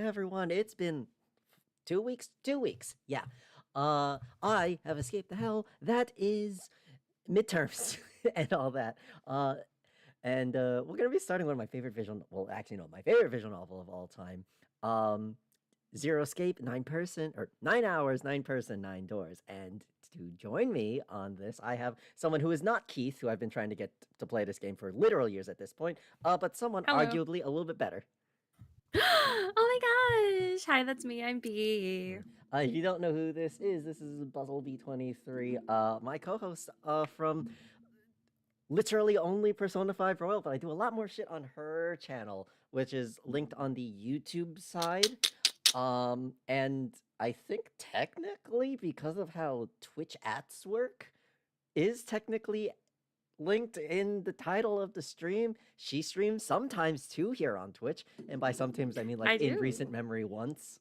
everyone. It's been 2 weeks. 2 weeks. Yeah. I have escaped the hell that is midterms and all that. We're gonna be starting one of my favorite visual. Well, actually, no, my favorite visual novel of all time. Um, Zero Escape, 9 person or 9 hours, 9 person, 9 doors. And to join me on this, I have someone who is not Keith, who I've been trying to get to play this game for literal years at this point. But someone Hello. arguably a little bit better. Oh my gosh. Hi, that's me. I'm B. If you don't know who this is Buzzle B23, my co-host from literally only Persona 5 Royal, but I do a lot more shit on her channel, which is linked on the YouTube side. And I think technically, because of how Twitch ads work, is technically linked in the title of the stream. She streams sometimes too here on Twitch, and by sometimes I mean like I in do. recent memory once.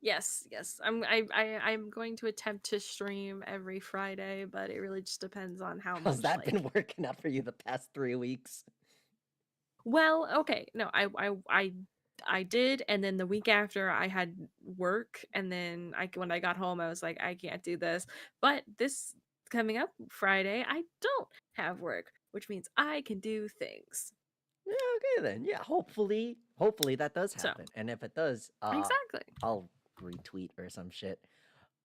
Yes. I'm going to attempt to stream every Friday, but it really just depends on how How's much that been working out for you the past 3 weeks? Well, okay. No, I did, and then the week after I had work, and then when I got home I was like, I can't do this. But this coming up Friday, I don't have work, which means I can do things. Yeah, okay then. Yeah, hopefully that does So, happen. And if it does, exactly. I'll retweet or some shit.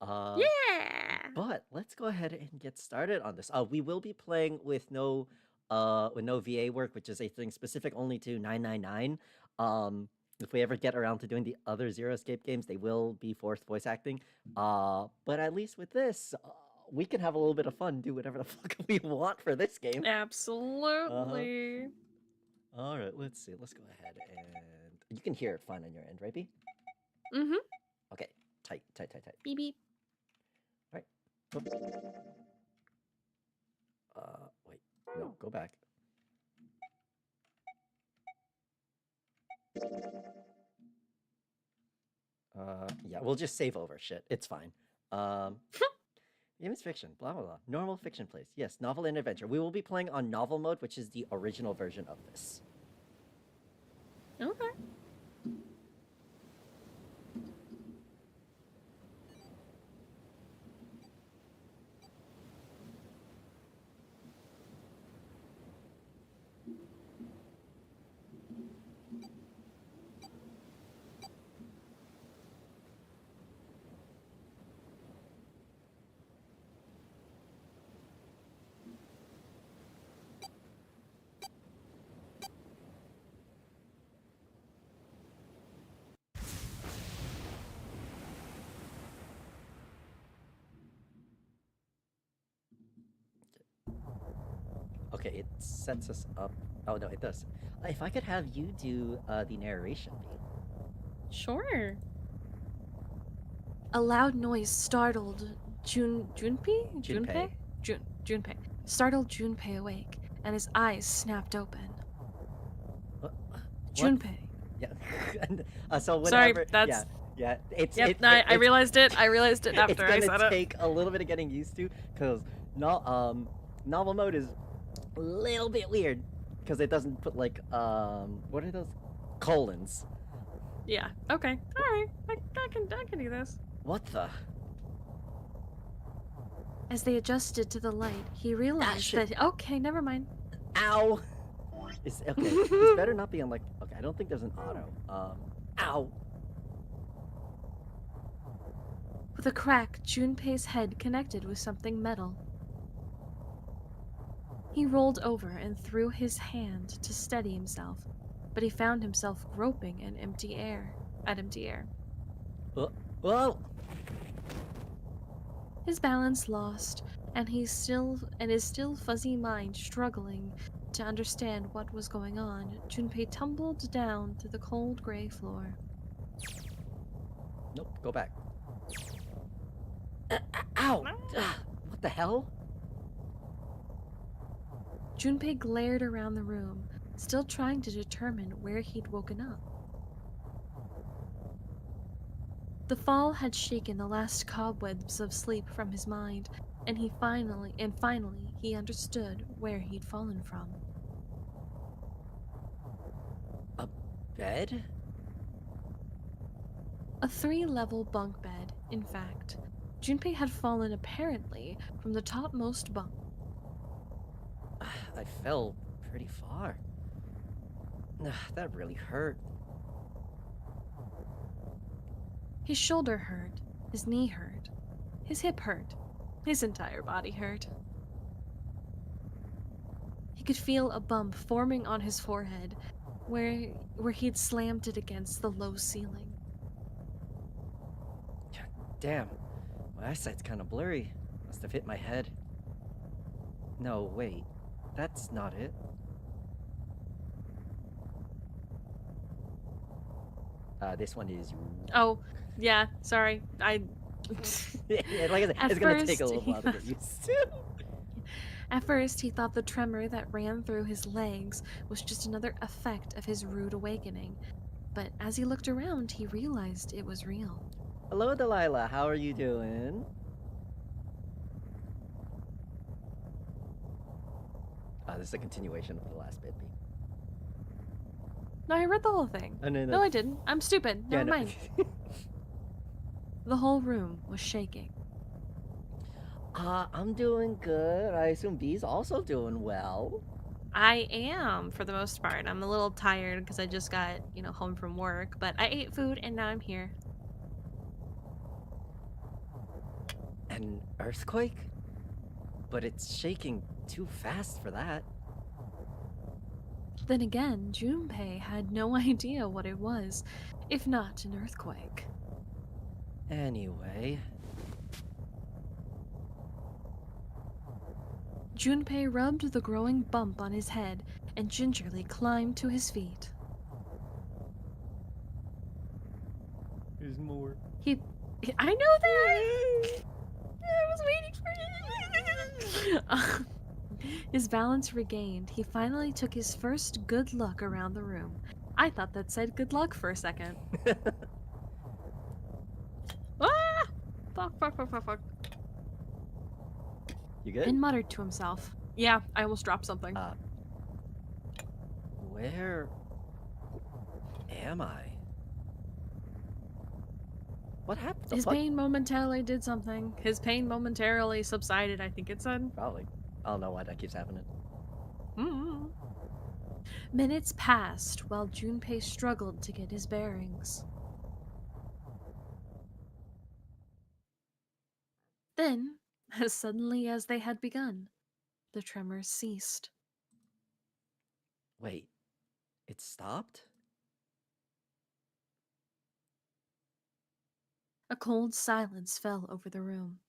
Uh, Yeah. but let's go ahead and get started on this. We will be playing with no VA work, which is a thing specific only to 999. If we ever get around to doing the other Zero Escape games, they will be forced voice acting. But at least with this, we can have a little bit of fun, do whatever the fuck we want for this game. Absolutely. All right, let's see. Let's go ahead and you can hear it fine on your end, right, B? Mm-hmm. Okay, tight. Beep beep. All right. Oops. Wait. No, go back. Yeah, we'll just save over shit. It's fine. Game is fiction, blah blah blah. Normal fiction plays. Yes, novel and adventure. We will be playing on novel mode, which is the original version of this. Okay. Okay, it sets us up. Oh no, it does. If I could have you do the narration, B. Sure. A loud noise startled Junpei startled Junpei awake, and his eyes snapped open. What? Junpei. Yeah. So Sorry, whenever, that's yeah, it's yep. it, No, it I it's realized it. I realized it it's after I gonna said it. take a little bit of getting used to, because no novel mode is a little bit weird because it doesn't put like what are those colons? Yeah. Okay. All right. I can do this. What the? As they adjusted to the light, he realized shit. that okay, never mind. Ow! It's okay. This better not be on like. Okay, I don't think there's an auto. Ow! With a crack, Junpei's head connected with something metal. He rolled over and threw his hand to steady himself, but he found himself groping in empty air. Whoa! His balance lost, and his still fuzzy mind struggling to understand what was going on, Junpei tumbled down to the cold gray floor. Nope. Go back. Ow! What the hell? Junpei glared around the room, still trying to determine where he'd woken up. The fall had shaken the last cobwebs of sleep from his mind, and finally he understood where he'd fallen from. A bed? A 3-level bunk bed, in fact. Junpei had fallen apparently from the topmost bunk. I fell pretty far. That really hurt. His shoulder hurt, his knee hurt, his hip hurt, his entire body hurt. He could feel a bump forming on his forehead where he'd slammed it against the low ceiling. Damn, my eyesight's kind of blurry. Must have hit my head. No, wait. That's not it. This one is. Oh, yeah, sorry. Like I said, At it's gonna first, take a little he while to get used to. At first, he thought the tremor that ran through his legs was just another effect of his rude awakening, but as he looked around, he realized it was real. Hello, Delilah. How are you doing? This is a continuation of the last bit. No, I read the whole thing. No, I didn't. I'm stupid. Never mind. The whole room was shaking. I'm doing good. I assume B's also doing well. I am, for the most part. I'm a little tired because I just got, home from work, but I ate food and now I'm here. An earthquake? But it's shaking too fast for that. Then again, Junpei had no idea what it was, if not an earthquake. Anyway. Junpei rubbed the growing bump on his head and gingerly climbed to his feet. There's more. I know that! I was waiting for it! His balance regained, he finally took his first good look around the room. I thought that said good luck for a second. Ah! Fuck. You good? And muttered to himself. Yeah, I almost dropped something. Where am I? What happened? His pain momentarily did something. His pain momentarily subsided, I think it said. Probably. I don't know why that keeps happening. Minutes passed while Junpei struggled to get his bearings. Then, as suddenly as they had begun, the tremors ceased. Wait, it stopped? A cold silence fell over the room.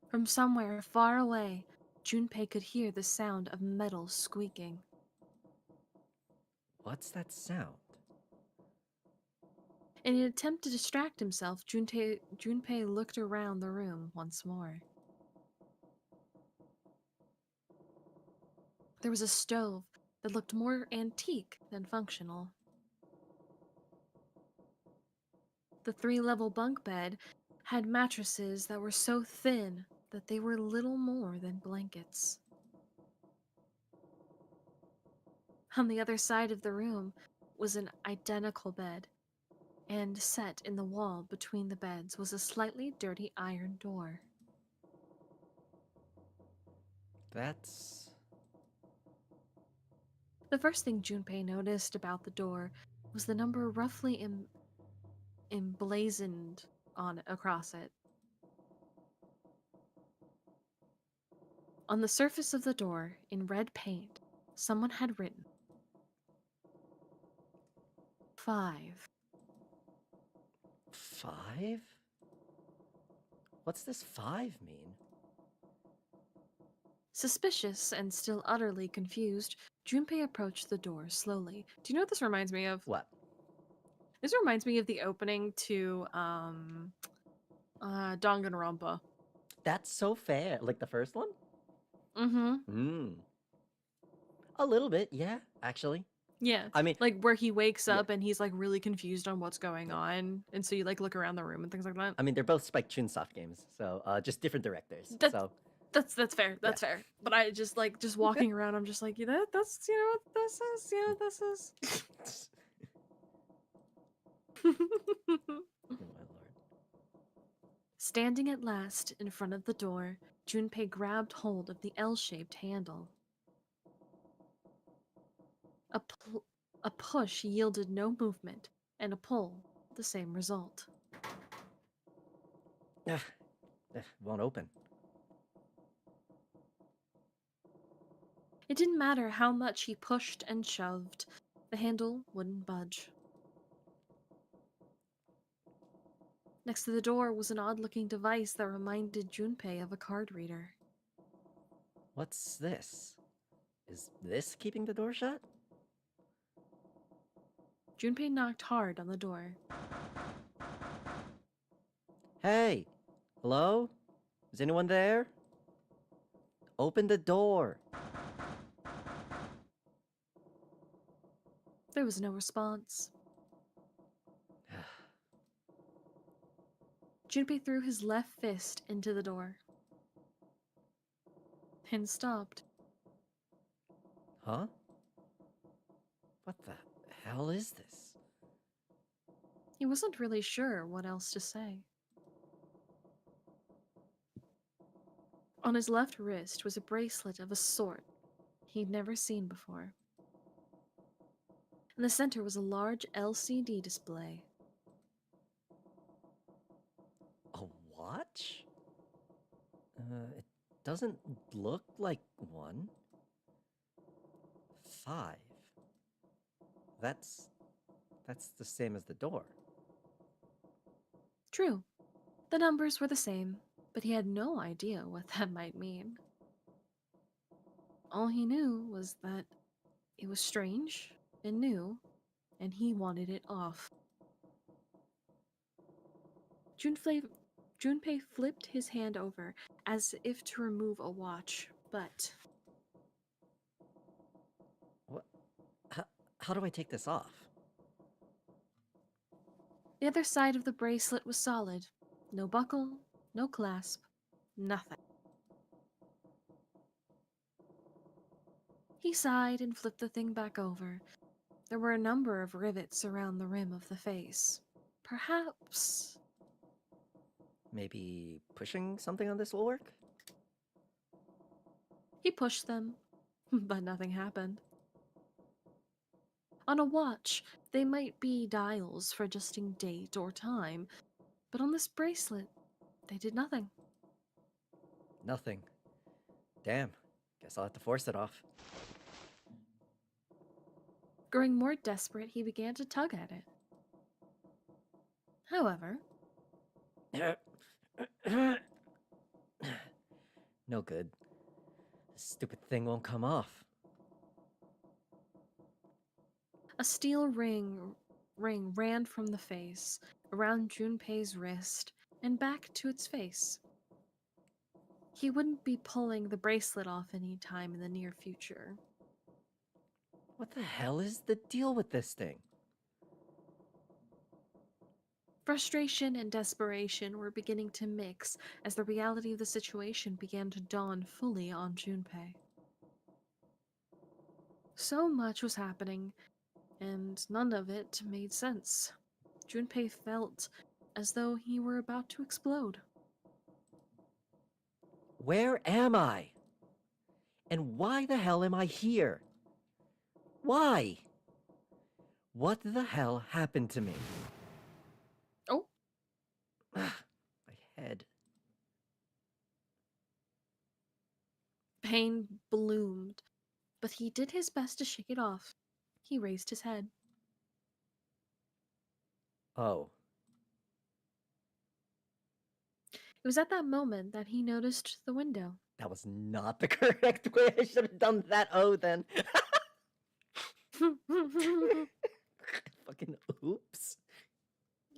From somewhere far away, Junpei could hear the sound of metal squeaking. What's that sound? In an attempt to distract himself, Junpei looked around the room once more. There was a stove that looked more antique than functional. The 3-level bunk bed had mattresses that were so thin that they were little more than blankets. On the other side of the room was an identical bed, and set in the wall between the beds was a slightly dirty iron door. That's... The first thing Junpei noticed about the door was the number roughly emblazoned across it. On the surface of the door, in red paint, someone had written 5. 5? What's this 5 mean? Suspicious and still utterly confused, Junpei approached the door slowly. Do you know what this reminds me of? What? This reminds me of the opening to Danganronpa. That's so fair. Like the first one? Mm-hmm. A little bit, yeah, actually. Yeah. I mean, like where he wakes up and he's like really confused on what's going on, and so you like look around the room and things like that. I mean, they're both Spike Chunsoft games, so just different directors. That's fair. That's fair. But I just like just walking around. I'm just like, yeah, that's what this is. You know what this is. Oh my lord. Standing at last in front of the door, Junpei grabbed hold of the L-shaped handle. A push yielded no movement, and a pull the same result. Won't open. It didn't matter how much he pushed and shoved, the handle wouldn't budge. Next to the door was an odd-looking device that reminded Junpei of a card reader. What's this? Is this keeping the door shut? Junpei knocked hard on the door. Hey! Hello? Is anyone there? Open the door! There was no response. Junpei threw his left fist into the door and stopped. Huh? What the hell is this? He wasn't really sure what else to say. On his left wrist was a bracelet of a sort he'd never seen before. In the center was a large LCD display. A watch? It doesn't look like one. 5. That's the same as the door. True, the numbers were the same, but he had no idea what that might mean. All he knew was that it was strange and new, and he wanted it off. Junpei flipped his hand over as if to remove a watch, but... What? How do I take this off? The other side of the bracelet was solid. No buckle, no clasp, nothing. He sighed and flipped the thing back over. There were a number of rivets around the rim of the face. Perhaps... Maybe pushing something on this will work? He pushed them, but nothing happened. On a watch, they might be dials for adjusting date or time, but on this bracelet, they did nothing. Nothing. Damn. Guess I'll have to force it off. Growing more desperate, he began to tug at it. However, no good. This stupid thing won't come off. a steel ring ran from the face, around Junpei's wrist, and back to its face. He wouldn't be pulling the bracelet off any time in the near future. What the hell is the deal with this thing? Frustration and desperation were beginning to mix as the reality of the situation began to dawn fully on Junpei. So much was happening, and none of it made sense. Junpei felt as though he were about to explode. Where am I? And why the hell am I here? Why? What the hell happened to me? Oh, My head. pain bloomed, but he did his best to shake it off. He raised his head. Oh. It was at that moment that he noticed the window. That was not the correct way. I should have done that O then. Fucking oops.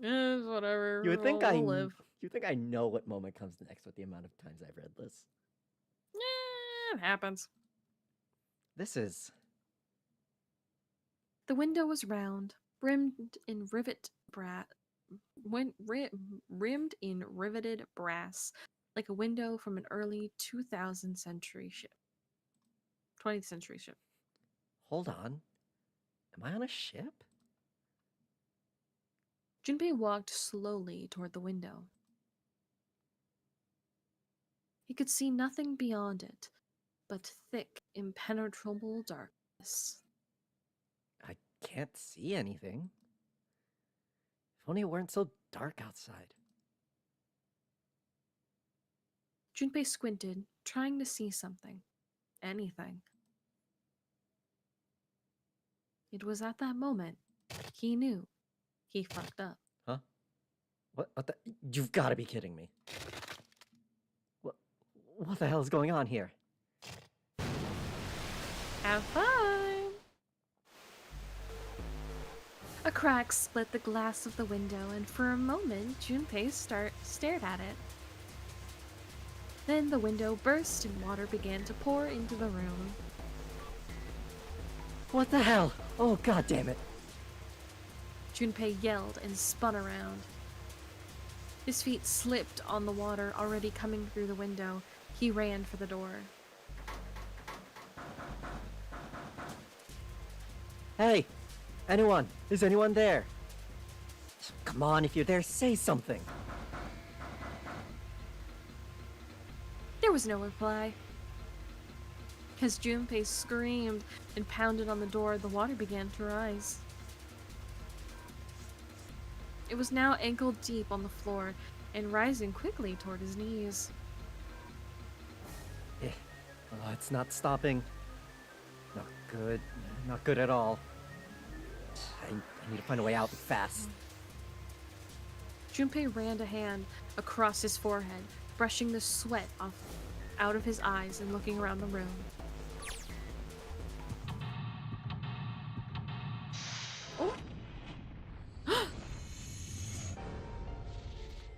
Whatever. You would think we'll live. You think I know what moment comes next with the amount of times I've read this. It happens. This is... The window was round, rimmed in riveted brass, like a window from an early 2000th century ship. 20th century ship. Hold on. Am I on a ship? Junpei walked slowly toward the window. He could see nothing beyond it but thick, impenetrable darkness. I can't see anything. If only it weren't so dark outside. Junpei squinted, trying to see something. Anything. It was at that moment he knew he fucked up. Huh? What the? You've got to be kidding me. What the hell is going on here? Have fun! A crack split the glass of the window, and for a moment, Junpei stared at it. Then the window burst and water began to pour into the room. What the hell? Oh, god damn it. Junpei yelled and spun around. His feet slipped on the water already coming through the window. He ran for the door. Hey! Anyone? Is anyone there? Come on, if you're there, say something. There was no reply. As Junpei screamed and pounded on the door, the water began to rise. It was now ankle deep on the floor and rising quickly toward his knees. Oh, it's not stopping. Not good. Not good at all. I need to find a way out fast. Junpei ran a hand across his forehead, brushing the sweat out of his eyes and looking around the room.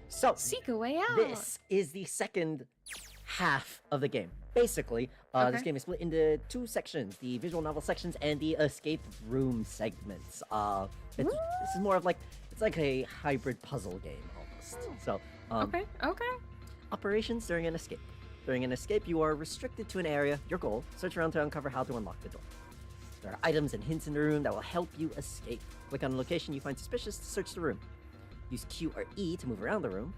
So, Seek a way out. this is the second half of the game. Basically, this game is split into two sections, the visual novel sections and the escape room segments. This is more of like, it's like a hybrid puzzle game almost. So, Okay. operations during an escape. During an escape, you are restricted to an area. Your goal, search around to uncover how to unlock the door. There are items and hints in the room that will help you escape. Click on a location you find suspicious to search the room. Use Q or E to move around the room.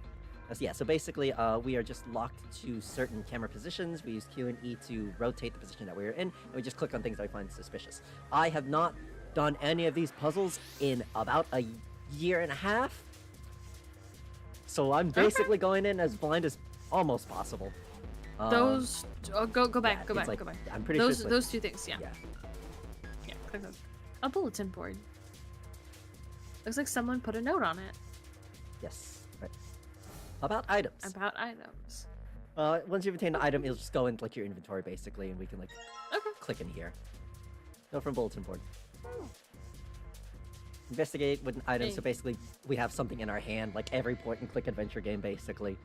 So basically, we are just locked to certain camera positions. We use Q and E to rotate the position that we're in, and we just click on things that we find suspicious. I have not done any of these puzzles in about a year and a half, so I'm basically going in as blind as almost possible. Those go back. I'm pretty those sure it's those two things. Yeah. Click those. A bulletin board. Looks like someone put a note on it. Yes. Right. About items. About items. Once you've obtained an item, it'll just go into like your inventory basically, and we can like click in here. Go from bulletin board. Investigate with an item. So basically, we have something in our hand, like every point-and-click adventure game, basically.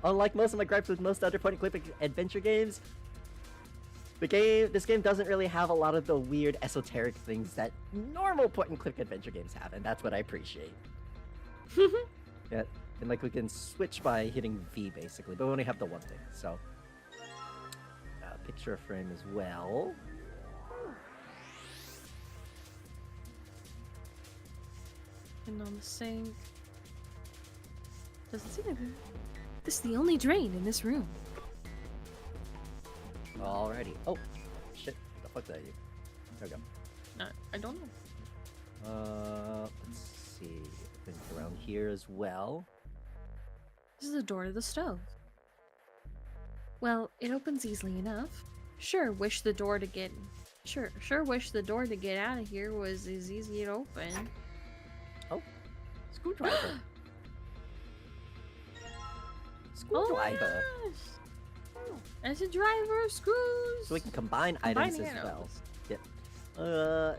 Unlike most of my gripes with most other point-and-click adventure games, this game doesn't really have a lot of the weird esoteric things that normal point-and-click adventure games have, and that's what I appreciate. Yeah, and like we can switch by hitting V basically, but we only have the one thing. So, picture frame as well. And on the sink. Doesn't seem like this is the only drain in this room. Alrighty. Oh, shit. What the fuck did I do? There we go. I don't know. Let's see. Think around here as well. This is the door to the stove. Well, it opens easily enough. Sure wish the door to get out of here was as easy to open. Oh, screwdriver. Screwdriver. Oh, as a driver, screws. So we can combine items as well. Yep.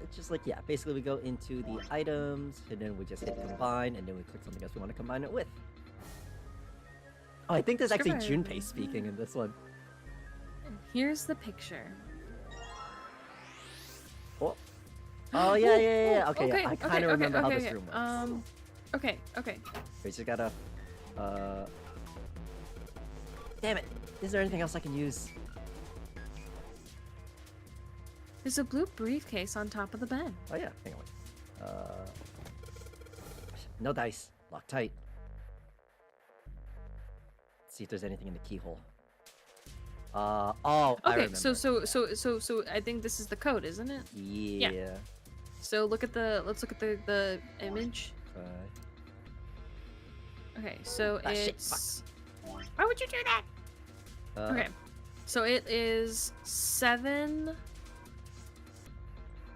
It's just like, basically we go into the items, and then we just hit combine, and then we click something else we want to combine it with. Oh, I think there's actually Junpei speaking in this one. Here's the picture. Oh, yeah. Okay, I kind of remember how this room works. Okay. We just gotta, Damn it! Is there anything else I can use? There's a blue briefcase on top of the bed. Oh yeah, hang on. No dice. Lock tight. Let's see if there's anything in the keyhole. Oh, I Okay, remember. so I think this is the code, isn't it? Yeah. So let's look at the image. Okay, so shit, it's why would you do that? Okay. So it is 7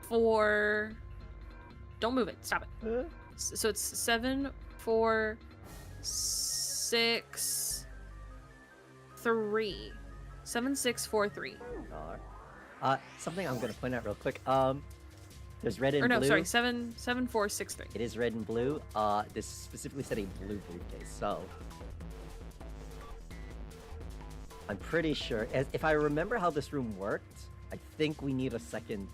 4 don't move it. Stop it. So it's 7 4 6 3. 7 6 4 3. Something I'm gonna point out real quick. There's red and Or no, blue. sorry, 7 4 6 3. It is red and blue. This specifically said a blue briefcase, so I'm pretty sure. If I remember how this room worked, I think we need a second.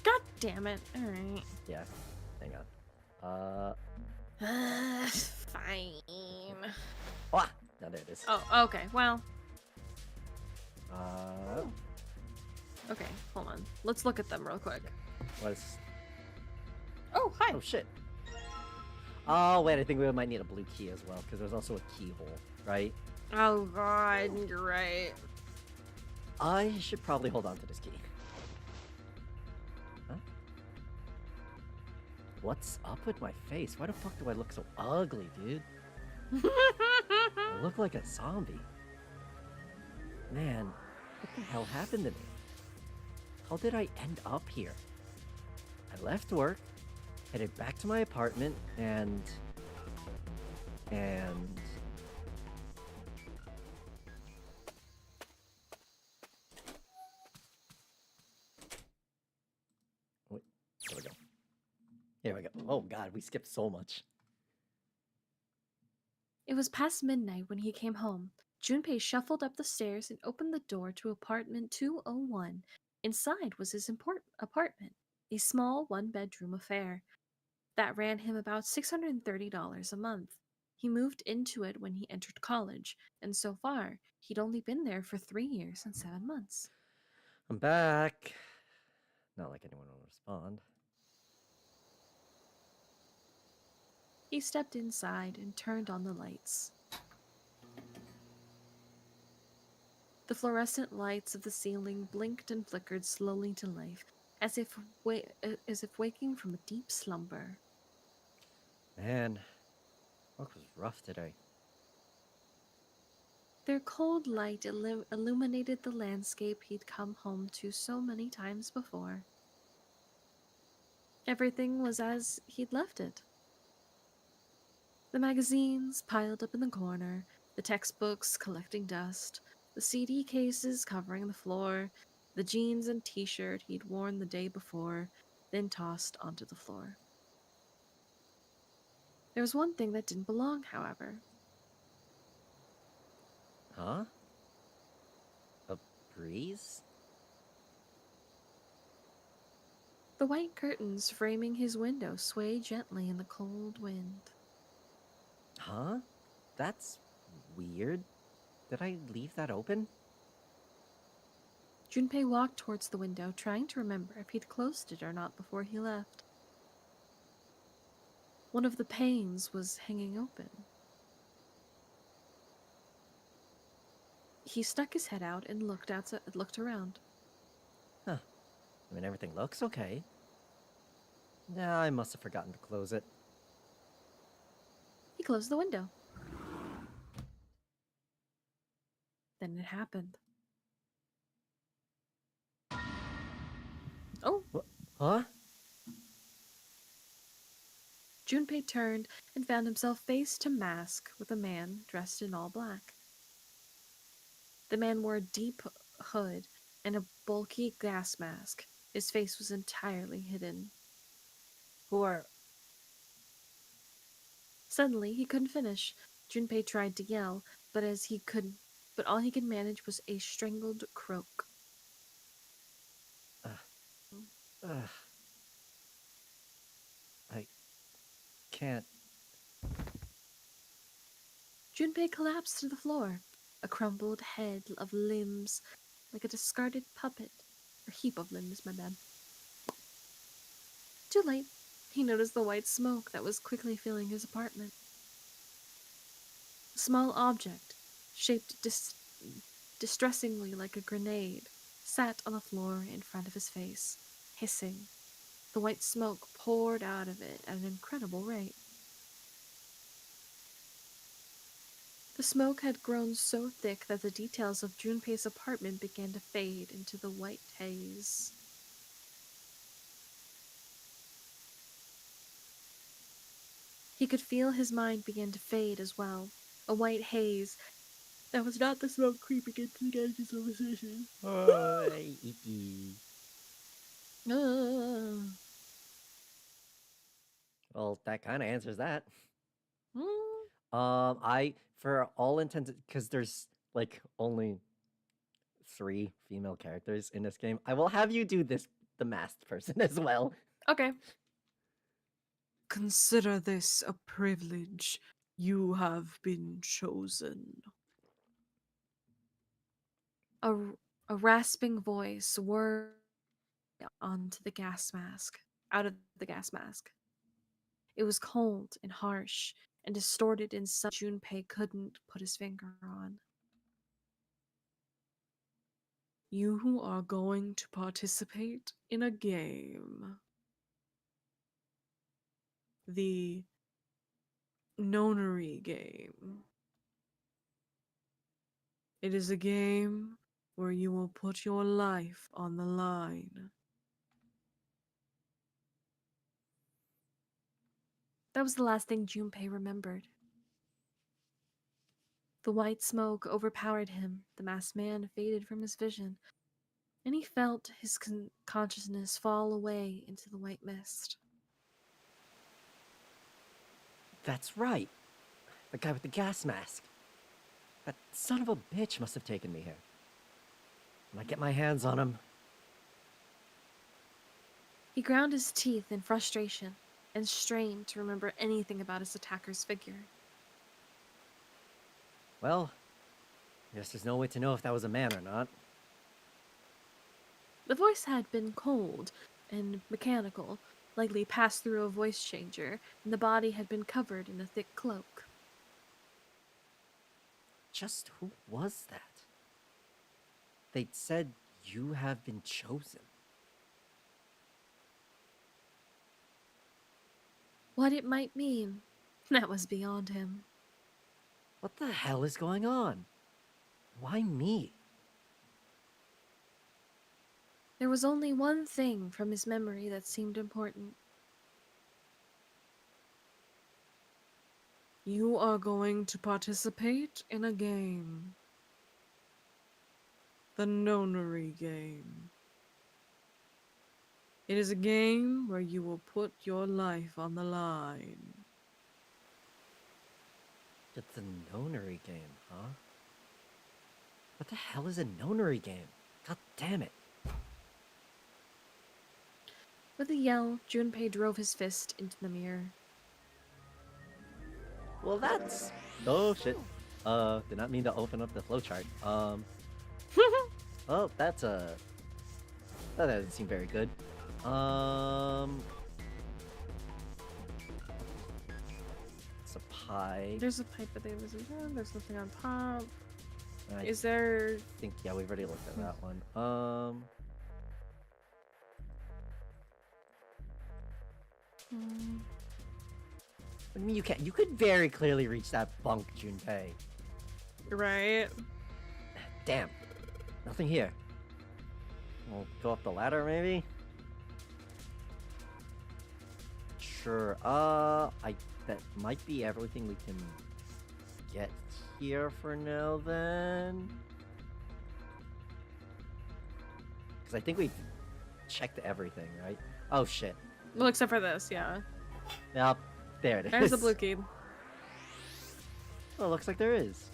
God damn it! All right. Yeah, hang on. Fine. Ah, no, there it is. Oh, okay. Well, Uh, okay. Hold on. Let's look at them real quick. what is? Oh, hi. Oh shit. Oh wait, I think we might need a blue key as well because there's also a keyhole, right? Oh God, you're right. I should probably hold on to this key. Huh? What's up with my face? Why the fuck do I look so ugly, dude? I look like a zombie. Man, what the hell happened to me? How did I end up here? I left work, headed back to my apartment, and... Wait, there we go. Here we go. Oh god, we skipped so much. It was past midnight when he came home. Junpei shuffled up the stairs and opened the door to apartment 201. Inside was his apartment, a small one-bedroom affair that ran him about $630 a month. He moved into it when he entered college, and so far, he'd only been there for 3 years and 7 months. I'm back. Not like anyone will respond. He stepped inside and turned on the lights. The fluorescent lights of the ceiling blinked and flickered slowly to life, as if waking from a deep slumber. Man, work was rough today. Their cold light illuminated the landscape he'd come home to so many times before. Everything was as he'd left it. The magazines piled up in the corner, the textbooks collecting dust, the CD cases covering the floor, the jeans and t-shirt he'd worn the day before, then tossed onto the floor. There was one thing that didn't belong, however. Huh? A breeze? The white curtains framing his window swayed gently in the cold wind. Huh? That's weird. Did I leave that open? Junpei walked towards the window, trying to remember if he'd closed it or not before he left. One of the panes was hanging open. He stuck his head out and looked around. Huh. I mean, everything looks okay. Nah, I must have forgotten to close it. He closed the window. Then it happened. Oh! Huh? Junpei turned and found himself face to mask with a man dressed in all black. The man wore a deep hood and a bulky gas mask. His face was entirely hidden. Who are... Suddenly, he couldn't finish. Junpei tried to yell, but all he could manage was a strangled croak. I can't... Junpei collapsed to the floor, a crumpled head of limbs, like a discarded puppet. Or heap of limbs, my bad. Too late. He noticed the white smoke that was quickly filling his apartment. A small object, shaped distressingly like a grenade, sat on the floor in front of his face, hissing. The white smoke poured out of it at an incredible rate. The smoke had grown so thick that the details of Junpei's apartment began to fade into the white haze. He could feel his mind begin to fade as well, a white haze that was not the smoke creeping into the edges of his vision. Oh, icky. Ah. Well, that kind of answers that. Mm. For all intents, because there's like only 3 female characters in this game, I will have you do the masked person as well. Okay. Consider this a privilege. You have been chosen. A, a rasping voice whirred onto the gas mask, out of the gas mask. It was cold and harsh and distorted in some Junpei couldn't put his finger on. You are going to participate in a game. The Nonary game. It is a game where you will put your life on the line. That was the last thing Junpei remembered. The white smoke overpowered him, the masked man faded from his vision, and he felt his consciousness fall away into the white mist. That's right. The guy with the gas mask. That son of a bitch must have taken me here. When I get my hands on him. He ground his teeth in frustration and strained to remember anything about his attacker's figure. Well, I guess there's no way to know if that was a man or not. The voice had been cold and mechanical, likely passed through a voice changer, and the body had been covered in a thick cloak. Just who was that? They'd said you have been chosen. What it might mean, that was beyond him. What the hell is going on? Why me? There was only one thing from his memory that seemed important. You are going to participate in a game. The Nonary game. It is a game where you will put your life on the line. It's a nonary game, huh? What the hell is a nonary game? God damn it. With a yell, Junpei drove his fist into the mirror. Well, that's... Oh, shit. Did not mean to open up the flowchart. Oh, that's a... That doesn't seem very good. It's a pie. There's a pipe at the end of the room. There's nothing on top. I Is there... think, yeah, we've already looked at that one. I mean, you can't. You could very clearly reach that bunk, Junpei. Right. Damn. Nothing here. We'll go up the ladder, maybe? Sure. That might be everything we can get here for now, then. Because I think we've checked everything, right? Oh, shit. Well, except for this, yeah. Yep. There it is. There's the blue key. Oh, looks like there is.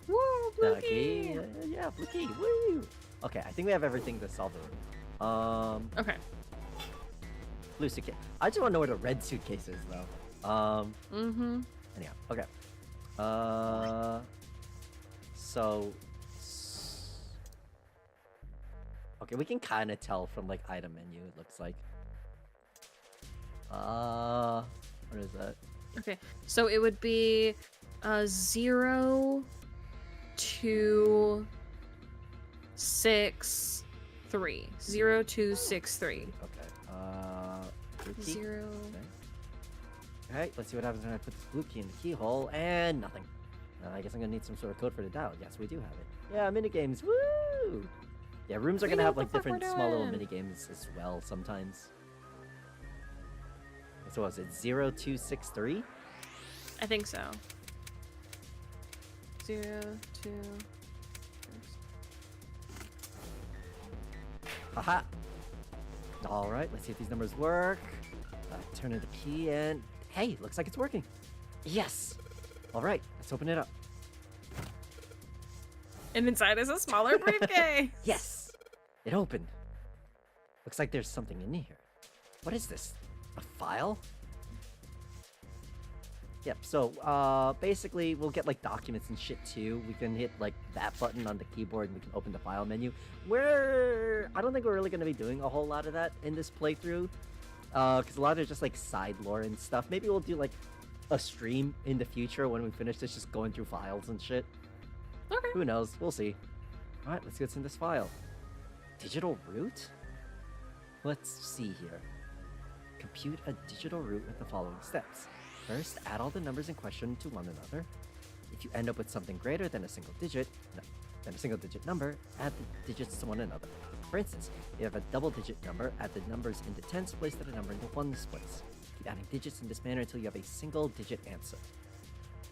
Woo, blue key! Yeah, blue key. Woo! Okay, I think we have everything to solve the room. Okay. Blue suitcase. I just want to know where the red suitcase is, though. Mm-hmm. Anyhow, okay. Uh, so, okay, we can kind of tell from like item menu. It looks like. What is that? Okay, so it would be 0, 2, 6, 3. 0, 2, 6, 3. Okay. Blue key? 0. Okay. Alright, let's see what happens when I put this blue key in the keyhole, and nothing. I guess I'm gonna need some sort of code for the dial. Yes, we do have it. Yeah, minigames, woo! Yeah, rooms are We gonna know have what like the fuck we're different small little doing. minigames as well sometimes. So what was it, 0263? I think so. 0, 2. Haha! Alright, let's see if these numbers work. Turn in the key and... Hey, looks like it's working! Yes! Alright, let's open it up. And inside is a smaller briefcase. Yes! It opened. Looks like there's something in here. What is this? A file? Yep, so basically we'll get like documents and shit too. We can hit like that button on the keyboard and we can open the file menu. I don't think we're really going to be doing a whole lot of that in this playthrough. Because a lot of just like side lore and stuff. Maybe we'll do like a stream in the future when we finish this, just going through files and shit. Okay. Who knows? We'll see. Alright, let's get in this file. Digital root? Let's see here. Compute a digital root with the following steps. First, add all the numbers in question to one another. If you end up with something greater than a single digit number, add the digits to one another. For instance, if you have a double-digit number, add the numbers into tens place to the number into ones place. Keep adding digits in this manner until you have a single-digit answer.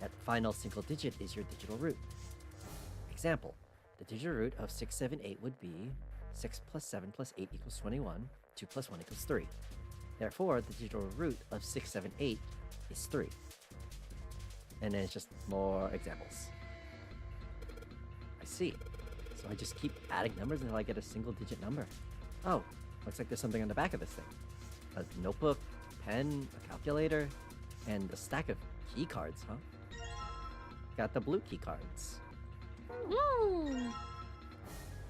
That final single digit is your digital root. Example, the digital root of 678 would be 6 plus 7 plus 8 equals 21, 2 plus 1 equals 3. Therefore, the digital root of 678 is 3. And then it's just more examples. I see. So I just keep adding numbers until I get a single digit number. Oh, looks like there's something on the back of this thing. A notebook, pen, a calculator, and a stack of key cards, huh? Got the blue key cards.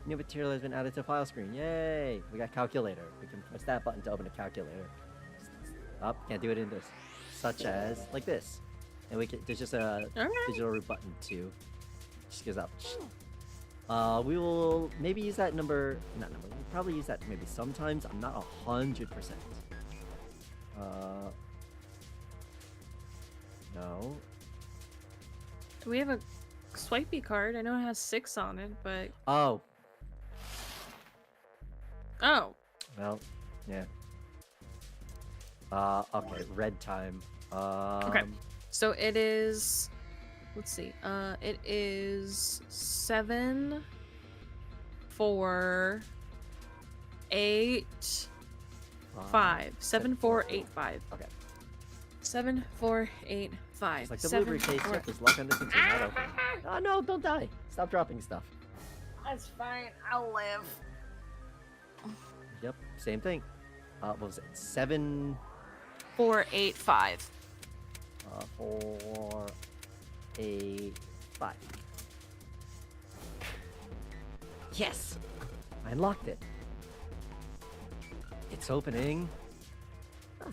New material has been added to file screen. Yay! We got calculator. We can press that button to open a calculator. Oh, can't do it in this. Such as like this. And we can, there's just a digital root button too. Just goes up. We will maybe use that number. We'll probably use that maybe sometimes. I'm not 100%. No. Do we have a swipey card? I know it has 6 on it, but Oh. oh, Well, yeah. Okay, red time. okay. So it is. Let's see. It is 7, 4, 8, 5. 7, 4, 8, 5. Okay. 7, 4, 8, 5. It's like the 7, blue briefcase. 4. Yep, there's luck on this one too. Not open. Oh no! Don't die. Stop dropping stuff. That's fine. I'll live. Yep, same thing. What was it? 7, 4, 8, 5. 4, 8, 5. Yes! I unlocked it. It's opening. Ah,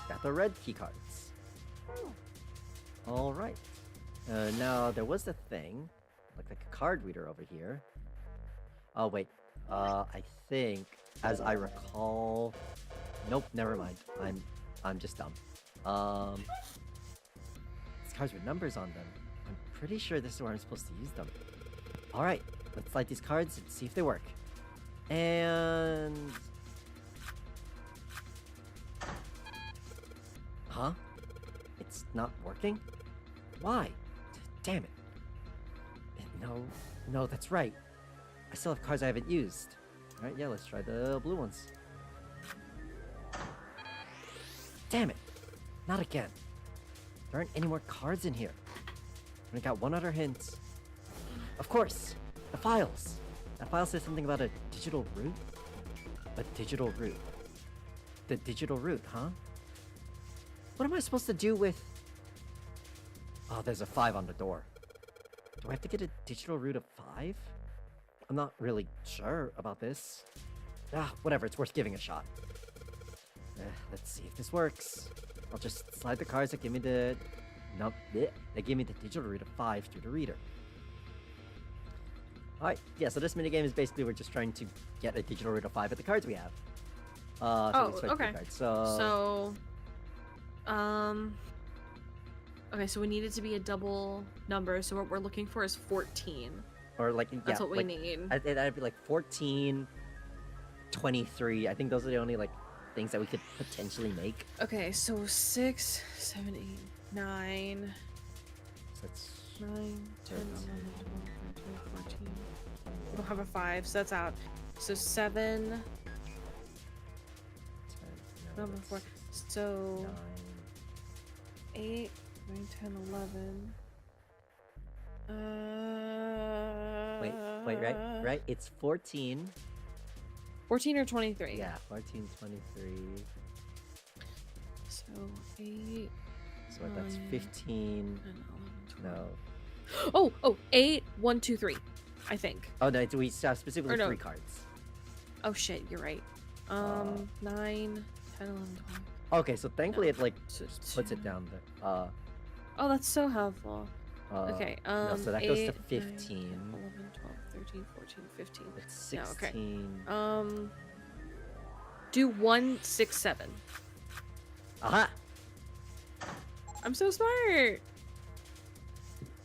got the red key cards. Alright. Now, there was a thing. Looked like a card reader over here. Oh, wait. I think, as I recall... Nope, never mind. I'm just dumb. These cards with numbers on them. I'm pretty sure this is where I'm supposed to use them. Alright, let's light these cards and see if they work. And... Huh? It's not working? Why? Damn it. No, that's right. I still have cards I haven't used. Alright, yeah, let's try the blue ones. Damn it! Not again. There aren't any more cards in here. I got one other hint. Of course! The files! That file says something about a digital root? A digital root. The digital root, huh? What am I supposed to do with... Oh, there's a 5 on the door. Do I have to get a digital root of 5? I'm not really sure about this. Ah, whatever, it's worth giving a shot. Let's see if this works. I'll just slide the cards that give me the... No, they give me the digital root of 5 through the reader. Alright, yeah, so this minigame is basically we're just trying to get a digital root of 5 at the cards we have. So we switch okay. the cards. Okay, so we need it to be a double number, so what we're looking for is 14. Or like, yeah, That's what we like, need. That'd be like 14, 23. I think those are the only like things that we could potentially make. Okay, so 6, 7, 8, 9. So that's 9, 10, 11, 13. 12, 13, 14. We don't have a 5, so that's out. So 7, 10, no, number 4. that's So 9. 8, 9, 10, 11. Wait, right? It's 14. 14 or 23? Yeah, 14, 23. So 8. So that's 9, 15. 10, 11, 12. No. Oh, 8, 1, 2, 3. I think. Oh, no, we have specifically Or no. 3 cards. Oh shit, you're right. 9, 10, 11, 12. Okay, so thankfully it like So puts 2. it down there. Oh, that's so helpful. Okay, no, so that goes 8, to 9, 15. 10, 11, 12, 13, 14, 15. It's No, okay. 16. Do 1, 6, 7. Aha! I'm so smart.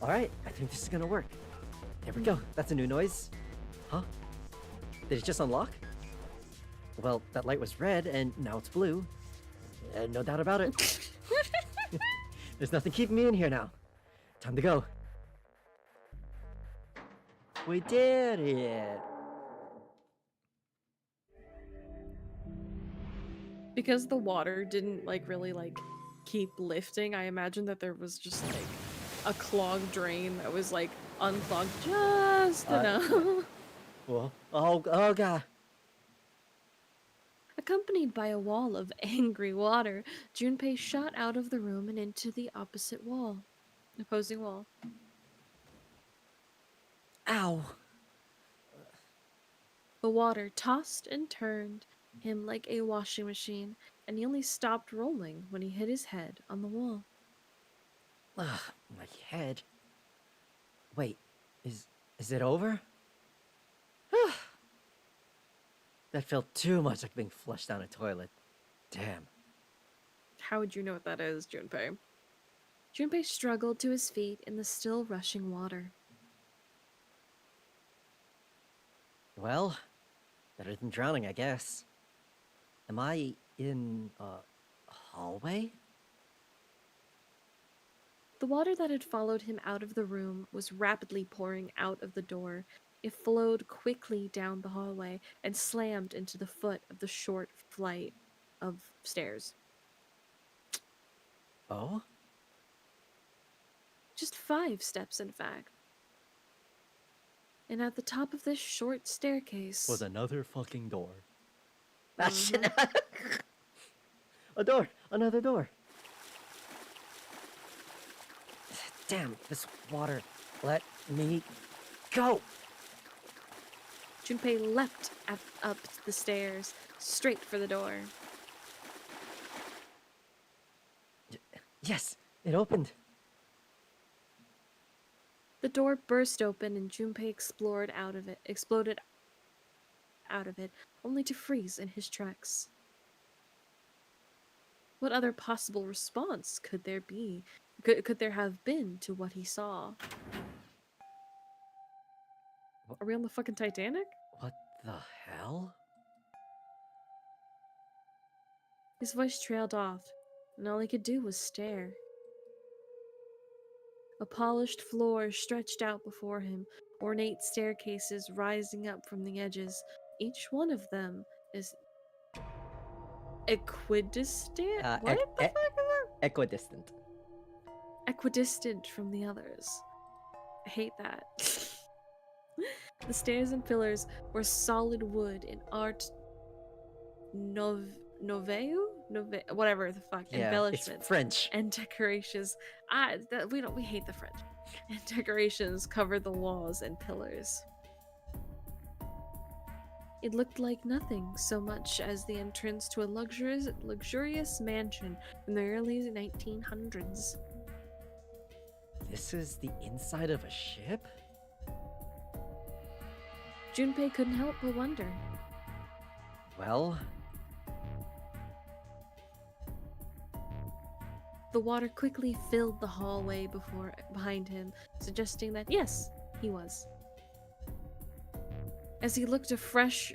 Alright, I think this is gonna work. There we go. That's a new noise. Huh? Did it just unlock? Well, that light was red, and now it's blue. No doubt about it. There's nothing keeping me in here now. Time to go. We did it! Because the water didn't really keep lifting, I imagine that there was just like a clogged drain that was like unclogged just enough. Well, oh god. Accompanied by a wall of angry water, Junpei shot out of the room and into the opposite wall. Opposing wall. Ow. The water tossed and turned him like a washing machine, and he only stopped rolling when he hit his head on the wall. Ugh, my head. Wait, is it over? That felt too much like being flushed down a toilet. Damn. How would you know what that is, Junpei? Junpei struggled to his feet in the still rushing water. Well, better than drowning, I guess. Am I in a hallway? The water that had followed him out of the room was rapidly pouring out of the door. It flowed quickly down the hallway and slammed into the foot of the short flight of stairs. Oh? Just 5 steps, in fact. And at the top of this short staircase Was another fucking door. That shit. A door! Another door! Damn, this water. Let me go! Junpei leapt up the stairs, straight for the door. Yes, it opened. The door burst open and Junpei exploded out of it, only to freeze in his tracks. What other possible response could there be? Could there have been to what he saw? Are we on the fucking Titanic? What the hell? His voice trailed off, and all he could do was stare. A polished floor stretched out before him, ornate staircases rising up from the edges. Each one of them is equidistant? What the fuck is that? Equidistant. Equidistant from the others. I hate that. The stairs and pillars were solid wood in art nouveau? whatever the fuck, Yeah, it's embellishments French. and decorations. We hate the French. And decorations covered the walls and pillars. It looked like nothing so much as the entrance to a luxurious mansion in the early 1900s. This is the inside of a ship? Junpei couldn't help but wonder. Well, the water quickly filled the hallway behind him, suggesting that yes, he was. As he looked, a fresh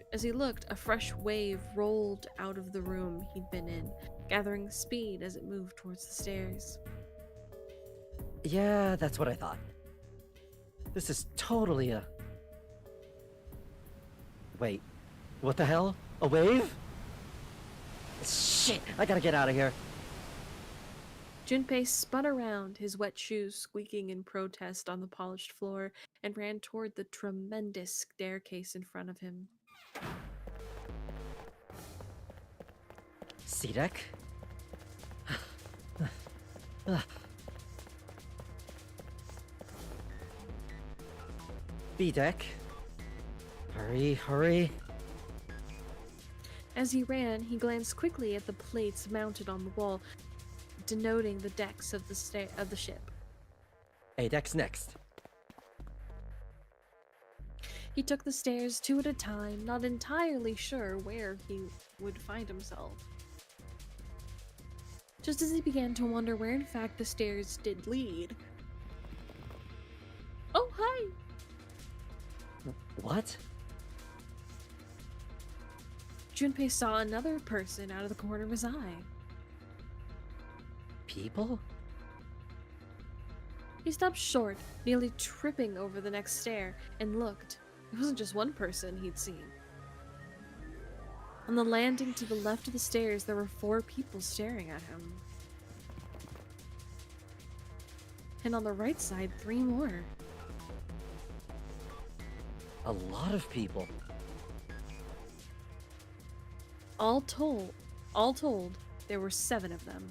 wave rolled out of the room he'd been in, gathering speed as it moved towards the stairs. yeah, that's what I thought. This is totally a... Wait, what the hell? A wave? Shit, I gotta get out of here. Junpei spun around, his wet shoes squeaking in protest on the polished floor, and ran toward the tremendous staircase in front of him. C-deck? B-deck? Hurry, hurry. As he ran, he glanced quickly at the plates mounted on the wall, denoting the decks of the ship. A-deck's next. He took the stairs two at a time, not entirely sure where he would find himself. Just as he began to wonder where in fact the stairs did lead. Oh, hi! What? Junpei saw another person out of the corner of his eye. People? He stopped short, nearly tripping over the next stair, and looked. It wasn't just one person he'd seen. On the landing to the left of the stairs, there were 4 people staring at him. And on the right side, 3 more. A lot of people. All told, there were 7 of them.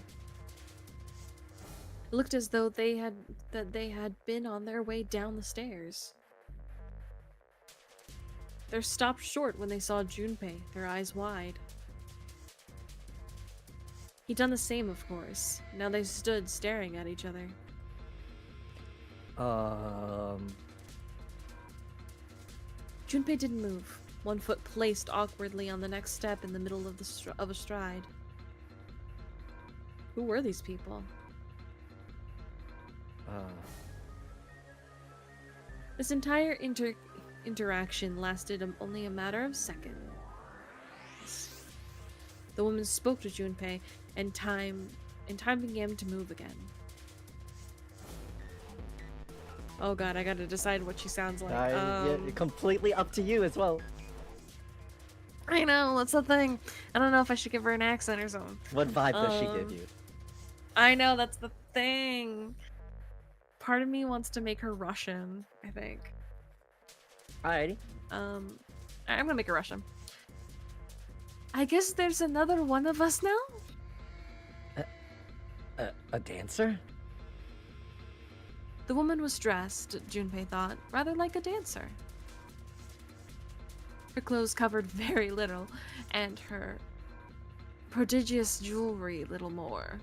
It looked as though they had been on their way down the stairs. They stopped short when they saw Junpei, their eyes wide. He'd done the same, of course. Now they stood staring at each other. Junpei didn't move, one foot placed awkwardly on the next step in the middle of a stride. Who were these people? This entire interaction lasted only a matter of seconds. The woman spoke to Junpei, and time began to move again. Oh god, I gotta decide what she sounds like. Yeah, completely up to you as well. I know, that's the thing. I don't know if I should give her an accent or something. What vibe does she give you? I know, that's the thing. Part of me wants to make her Russian, I think. Alrighty. I'm gonna make her Russian. I guess there's another one of us now? A dancer? The woman was dressed, Junpei thought, rather like a dancer. Her clothes covered very little, and her prodigious jewelry little more.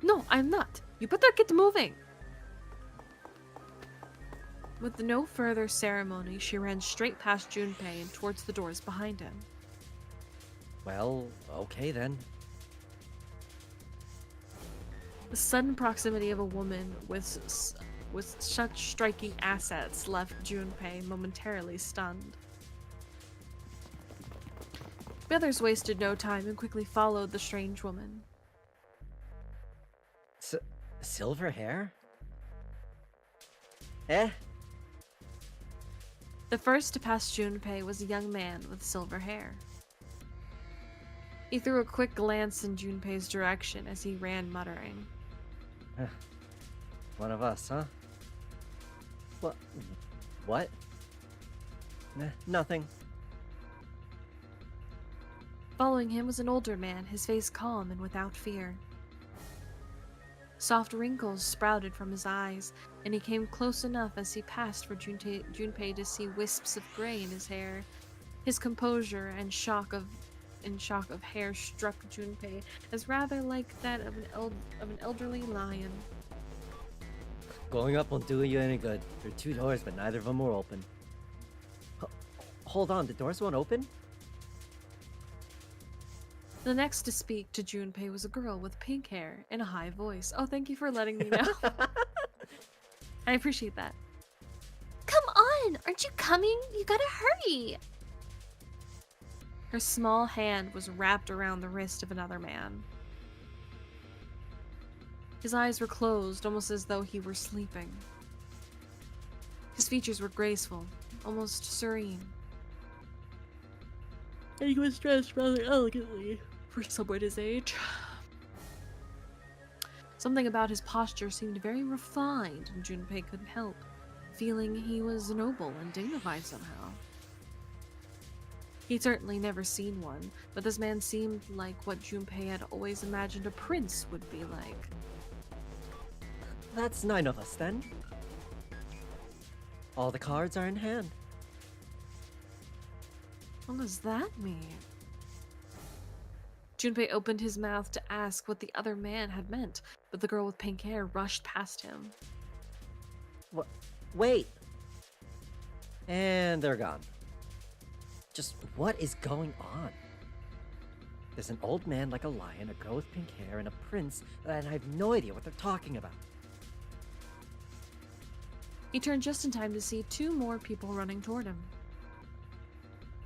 No, I'm not. You better get moving. With no further ceremony, she ran straight past Junpei and towards the doors behind him. Well, okay then. The sudden proximity of a woman with such striking assets left Junpei momentarily stunned. The others wasted no time and quickly followed the strange woman. Silver hair? Eh? The first to pass Junpei was a young man with silver hair. He threw a quick glance in Junpei's direction as he ran, muttering. One of us, huh? What? Nothing. Following him was an older man, his face calm and without fear. Soft wrinkles sprouted from his eyes, and he came close enough as he passed for Junpei to see wisps of gray in his hair. His composure and shock of hair struck Junpei as rather like that of an elderly lion. Going up won't do you any good. There are 2 doors, but neither of them are open. Hold on, the doors won't open? The next to speak to Junpei was a girl with pink hair and a high voice. Oh, thank you for letting me know. I appreciate that. Come on! Aren't you coming? You gotta hurry! Her small hand was wrapped around the wrist of another man. His eyes were closed, almost as though he were sleeping. His features were graceful, almost serene. And he was dressed rather elegantly for someone his age. Something about his posture seemed very refined, and Junpei couldn't help feeling he was noble and dignified somehow. He'd certainly never seen one, but this man seemed like what Junpei had always imagined a prince would be like. That's 9 of us, then. All the cards are in hand. What does that mean? Junpei opened his mouth to ask what the other man had meant, but the girl with pink hair rushed past him. What? Wait! And they're gone. Just what is going on? There's an old man like a lion, a girl with pink hair, and a prince, and I have no idea what they're talking about. He turned just in time to see 2 more people running toward him.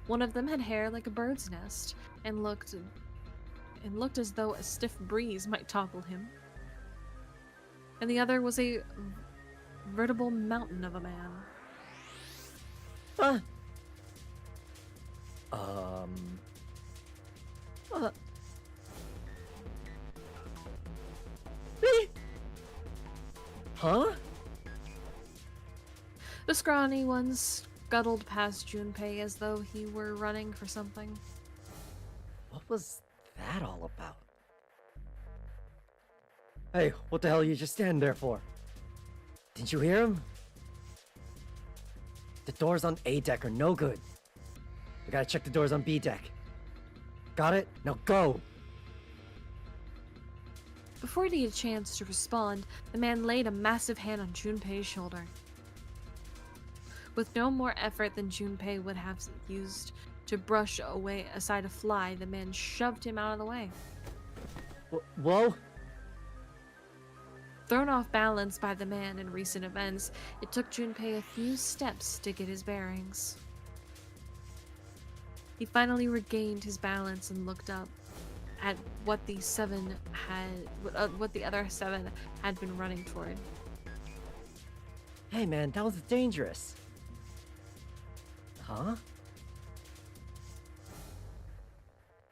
One of them had hair like a bird's nest and looked as though a stiff breeze might topple him. And the other was a veritable mountain of a man. Huh? Huh? The scrawny one scuttled past Junpei as though he were running for something. What was that all about? Hey, what the hell are you just standing there for? Didn't you hear him? The doors on A deck are no good. We gotta check the doors on B deck. Got it? Now go! Before he had a chance to respond, the man laid a massive hand on Junpei's shoulder. With no more effort than Junpei would have used to brush aside a fly, the man shoved him out of the way. Whoa? Thrown off balance by the man in recent events, it took Junpei a few steps to get his bearings. He finally regained his balance and looked up at what the other 7 had been running toward. Hey man, that was dangerous. Huh?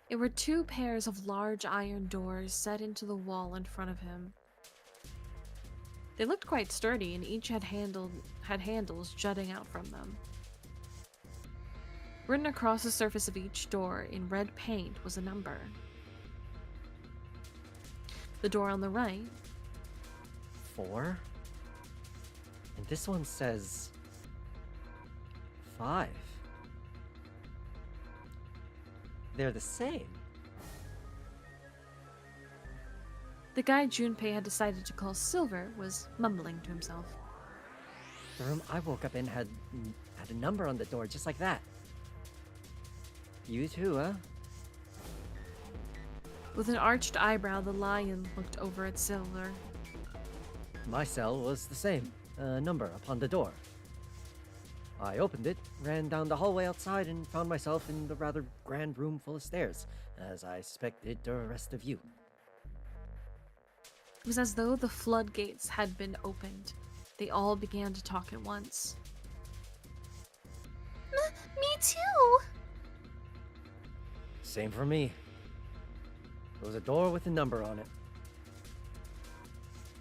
It were 2 pairs of large iron doors set into the wall in front of him. They looked quite sturdy, and each had handles jutting out from them. Written across the surface of each door in red paint was a number. The door on the right, 4? And this one says 5. They're the same. the guy Junpei had decided to call Silver was mumbling to himself. The room I woke up in had a number on the door just like that. You too, huh? With an arched eyebrow, the lion looked over at Silver. My cell was the same, a number upon the door. I opened it, ran down the hallway outside, and found myself in the rather grand room full of stairs, as I suspected the rest of you. It was as though the floodgates had been opened. They all began to talk at once. Me too! Same for me. There was a door with a number on it.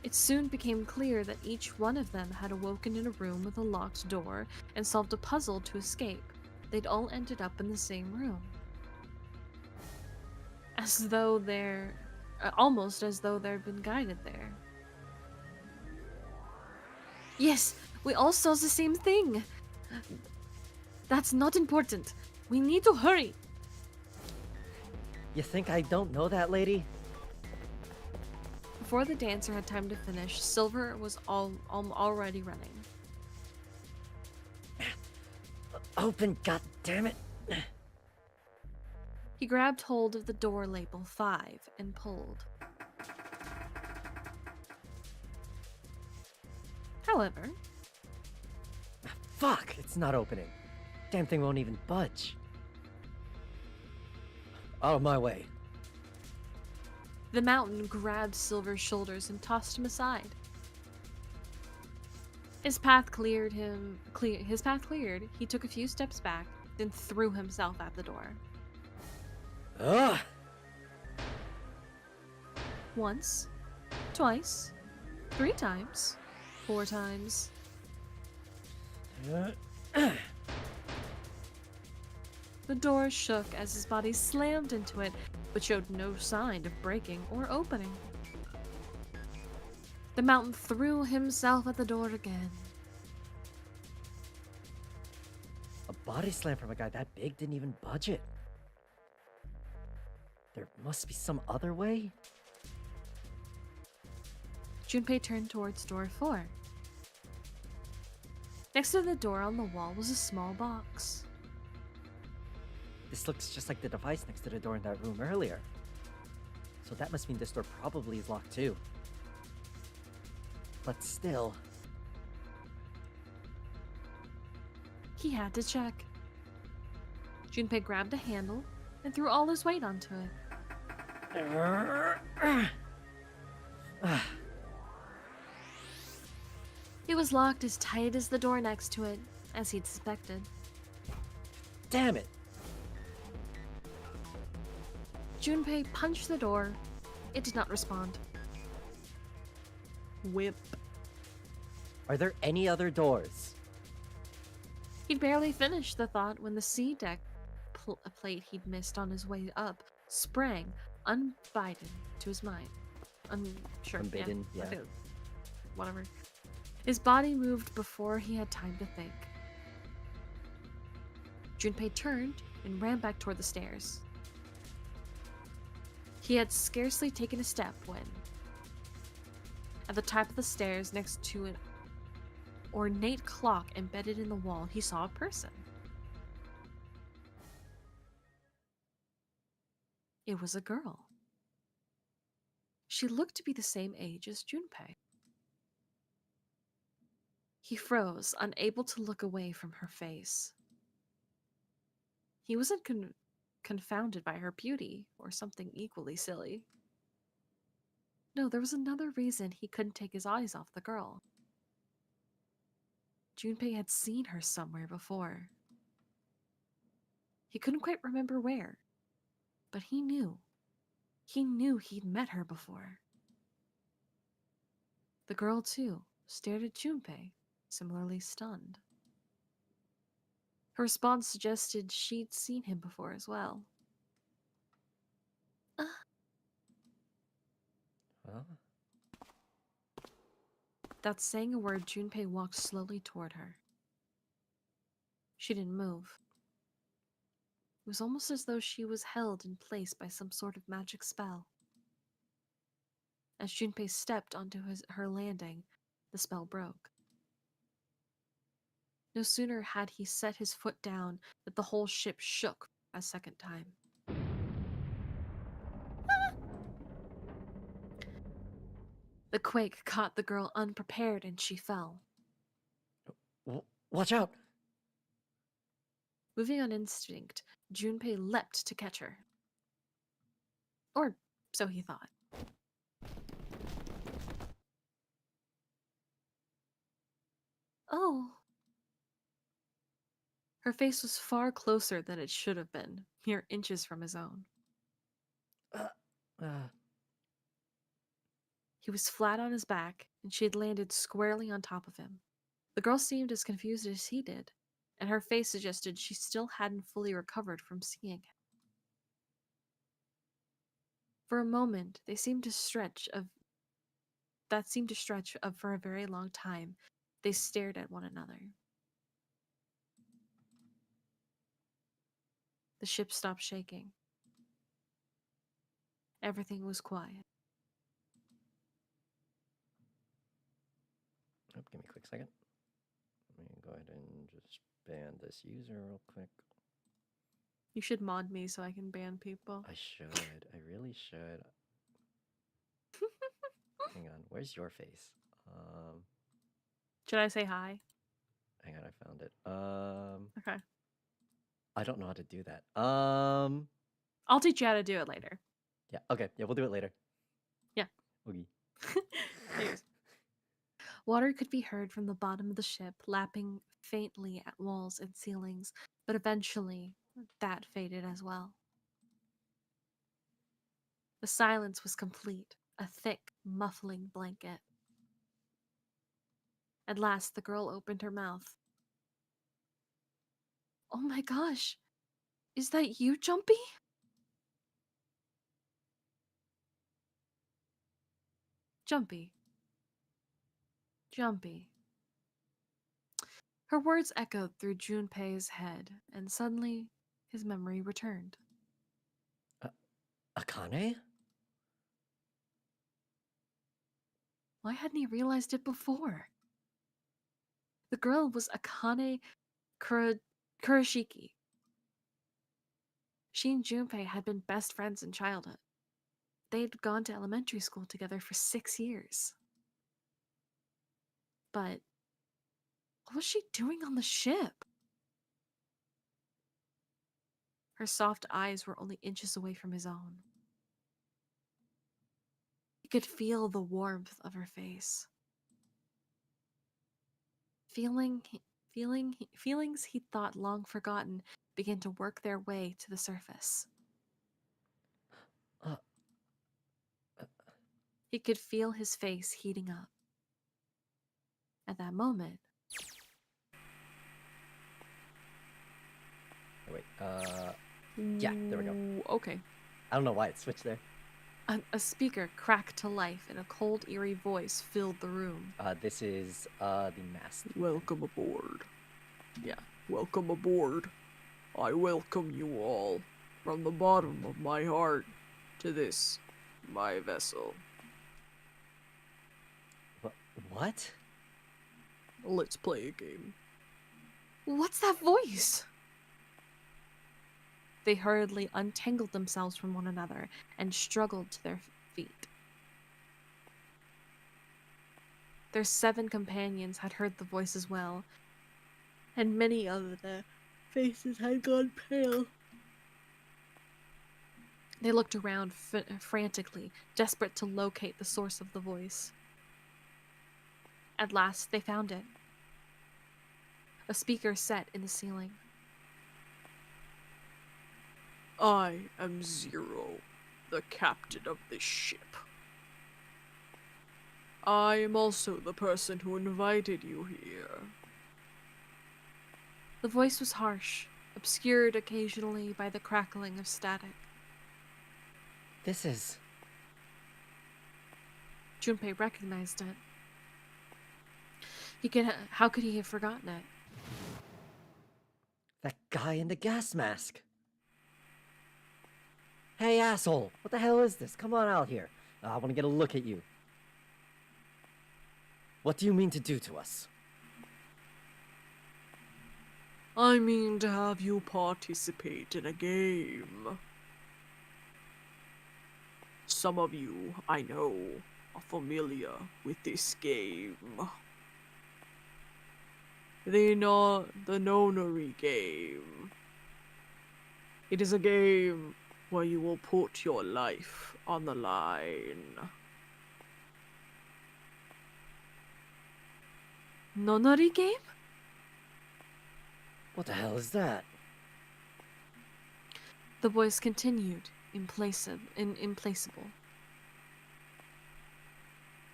It soon became clear that each one of them had awoken in a room with a locked door and solved a puzzle to escape. They'd all ended up in the same room. as though almost as though they've been guided there. Yes, we all saw the same thing. That's not important. We need to hurry. You think I don't know that, lady? Before the dancer had time to finish, Silver was already running. Open, goddammit! He grabbed hold of the door label 5 and pulled. However, Fuck! It's not opening. Damn thing won't even budge. Out of my way. the mountain grabbed Silver's shoulders and tossed him aside. His path cleared. He took a few steps back, then threw himself at the door. Ugh! Once, twice, 3 times, 4 times. The door shook as his body slammed into it, but showed no sign of breaking or opening. The mountain threw himself at the door again. A body slam from a guy that big didn't even budge it. There must be some other way? Junpei turned towards door 4. Next to the door on the wall was a small box. This looks just like the device next to the door in that room earlier. So that must mean this door probably is locked too. But still... He had to check. Junpei grabbed a handle and threw all his weight onto it. It was locked as tight as the door next to it, as he'd suspected. Damn it! Junpei punched the door. It did not respond. Whip. Are there any other doors? He'd barely finished the thought when the C deck plate he'd missed on his way up sprang, unbidden, to his mind. Unbidden, yeah. Whatever. His body moved before he had time to think. Junpei turned and ran back toward the stairs. He had scarcely taken a step when, at the top of the stairs next to an ornate clock embedded in the wall, he saw a person. It was a girl. She looked to be the same age as Junpei. He froze, unable to look away from her face. He wasn't confounded by her beauty, or something equally silly. No, there was another reason he couldn't take his eyes off the girl. Junpei had seen her somewhere before. He couldn't quite remember where, but he knew. He knew he'd met her before. The girl, too, stared at Junpei, similarly stunned. Her response suggested she'd seen him before as well. Huh? Without saying a word, Junpei walked slowly toward her. She didn't move. It was almost as though she was held in place by some sort of magic spell. As Junpei stepped onto her landing, the spell broke. No sooner had he set his foot down that the whole ship shook a second time. The quake caught the girl unprepared and she fell. Watch out! Moving on instinct, Junpei leapt to catch her. Or so he thought. Oh. Her face was far closer than it should have been, mere inches from his own. He was flat on his back, and she had landed squarely on top of him. The girl seemed as confused as he did, and her face suggested she still hadn't fully recovered from seeing him. For a moment, they seemed to stretch of that seemed to stretch of for a very long time. They stared at one another. The ship stopped shaking. Everything was quiet. Oh, give me a quick second. Let me go ahead and just ban this user real quick. You should mod me so I can ban people. I should. I really should. Hang on. Where's your face? Should I say hi? Hang on. I found it. Okay. I don't know how to do that. I'll teach you how to do it later. Yeah. Okay. Yeah, we'll do it later. Yeah. Oogie. Anyways. Water could be heard from the bottom of the ship, lapping faintly at walls and ceilings, but eventually that faded as well. The silence was complete, a thick, muffling blanket. At last, the girl opened her mouth. Oh my gosh! Is that you, Jumpy? Jumpy. Jumpy. Her words echoed through Junpei's head, and suddenly his memory returned. Akane? Why hadn't he realized it before? The girl was Akane Kurashiki. She and Junpei had been best friends in childhood. They'd gone to elementary school together for 6 years. But what was she doing on the ship? Her soft eyes were only inches away from his own. He could feel the warmth of her face. Feelings he thought long forgotten began to work their way to the surface. Uh, He could feel his face heating up. At that moment, wait. Yeah, there we go. Okay. I don't know why it switched there. A speaker cracked to life and a cold, eerie voice filled the room. This is the mask. Welcome aboard. Yeah, welcome aboard. I welcome you all from the bottom of my heart to this, my vessel. What? Let's play a game. What's that voice? They hurriedly untangled themselves from one another and struggled to their feet. Their 7 companions had heard the voice as well, and many of the faces had gone pale. They looked around frantically, desperate to locate the source of the voice. At last, they found it. A speaker set in the ceiling. I am Zero, the captain of this ship. I am also the person who invited you here. The voice was harsh, obscured occasionally by the crackling of static. This is... Junpei recognized it. How could he have forgotten it? that guy in the gas mask. Hey, asshole! What the hell is this? Come on out here. I want to get a look at you. What do you mean to do to us? I mean to have you participate in a game. Some of you, I know, are familiar with this game. The Nonary game. It is a game where you will put your life on the line. Nonori game? What the hell is that? The voice continued, implacable.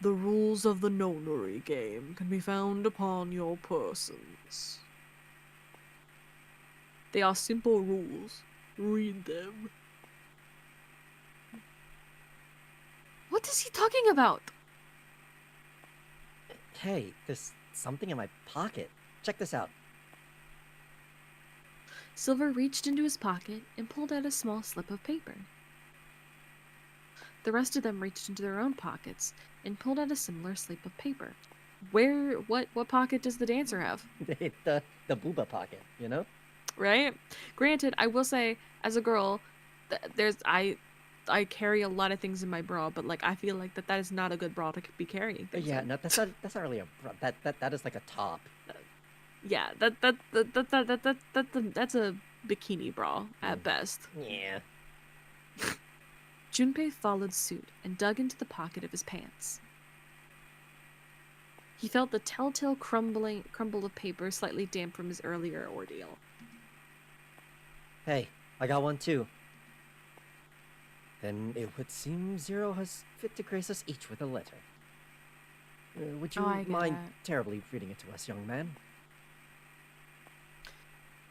The rules of the Nonary game can be found upon your persons. They are simple rules. Read them. What is he talking about? Hey, there's something in my pocket. Check this out. Silver reached into his pocket and pulled out a small slip of paper. The rest of them reached into their own pockets and pulled out a similar slip of paper. What pocket does the dancer have? the booba pocket, you know? Right? Granted, I will say, as a girl, I carry a lot of things in my bra, but like I feel like that is not a good bra to be carrying things Yeah, in. no, that's not really a bra. That is like a top. Yeah, that's a bikini bra at best. Yeah. Junpei followed suit and dug into the pocket of his pants. He felt the telltale crumble of paper slightly damp from his earlier ordeal. Hey, I got one too. Then it would seem Zero has fit to grace us each with a letter. Would you I get mind that. terribly reading it to us, young man?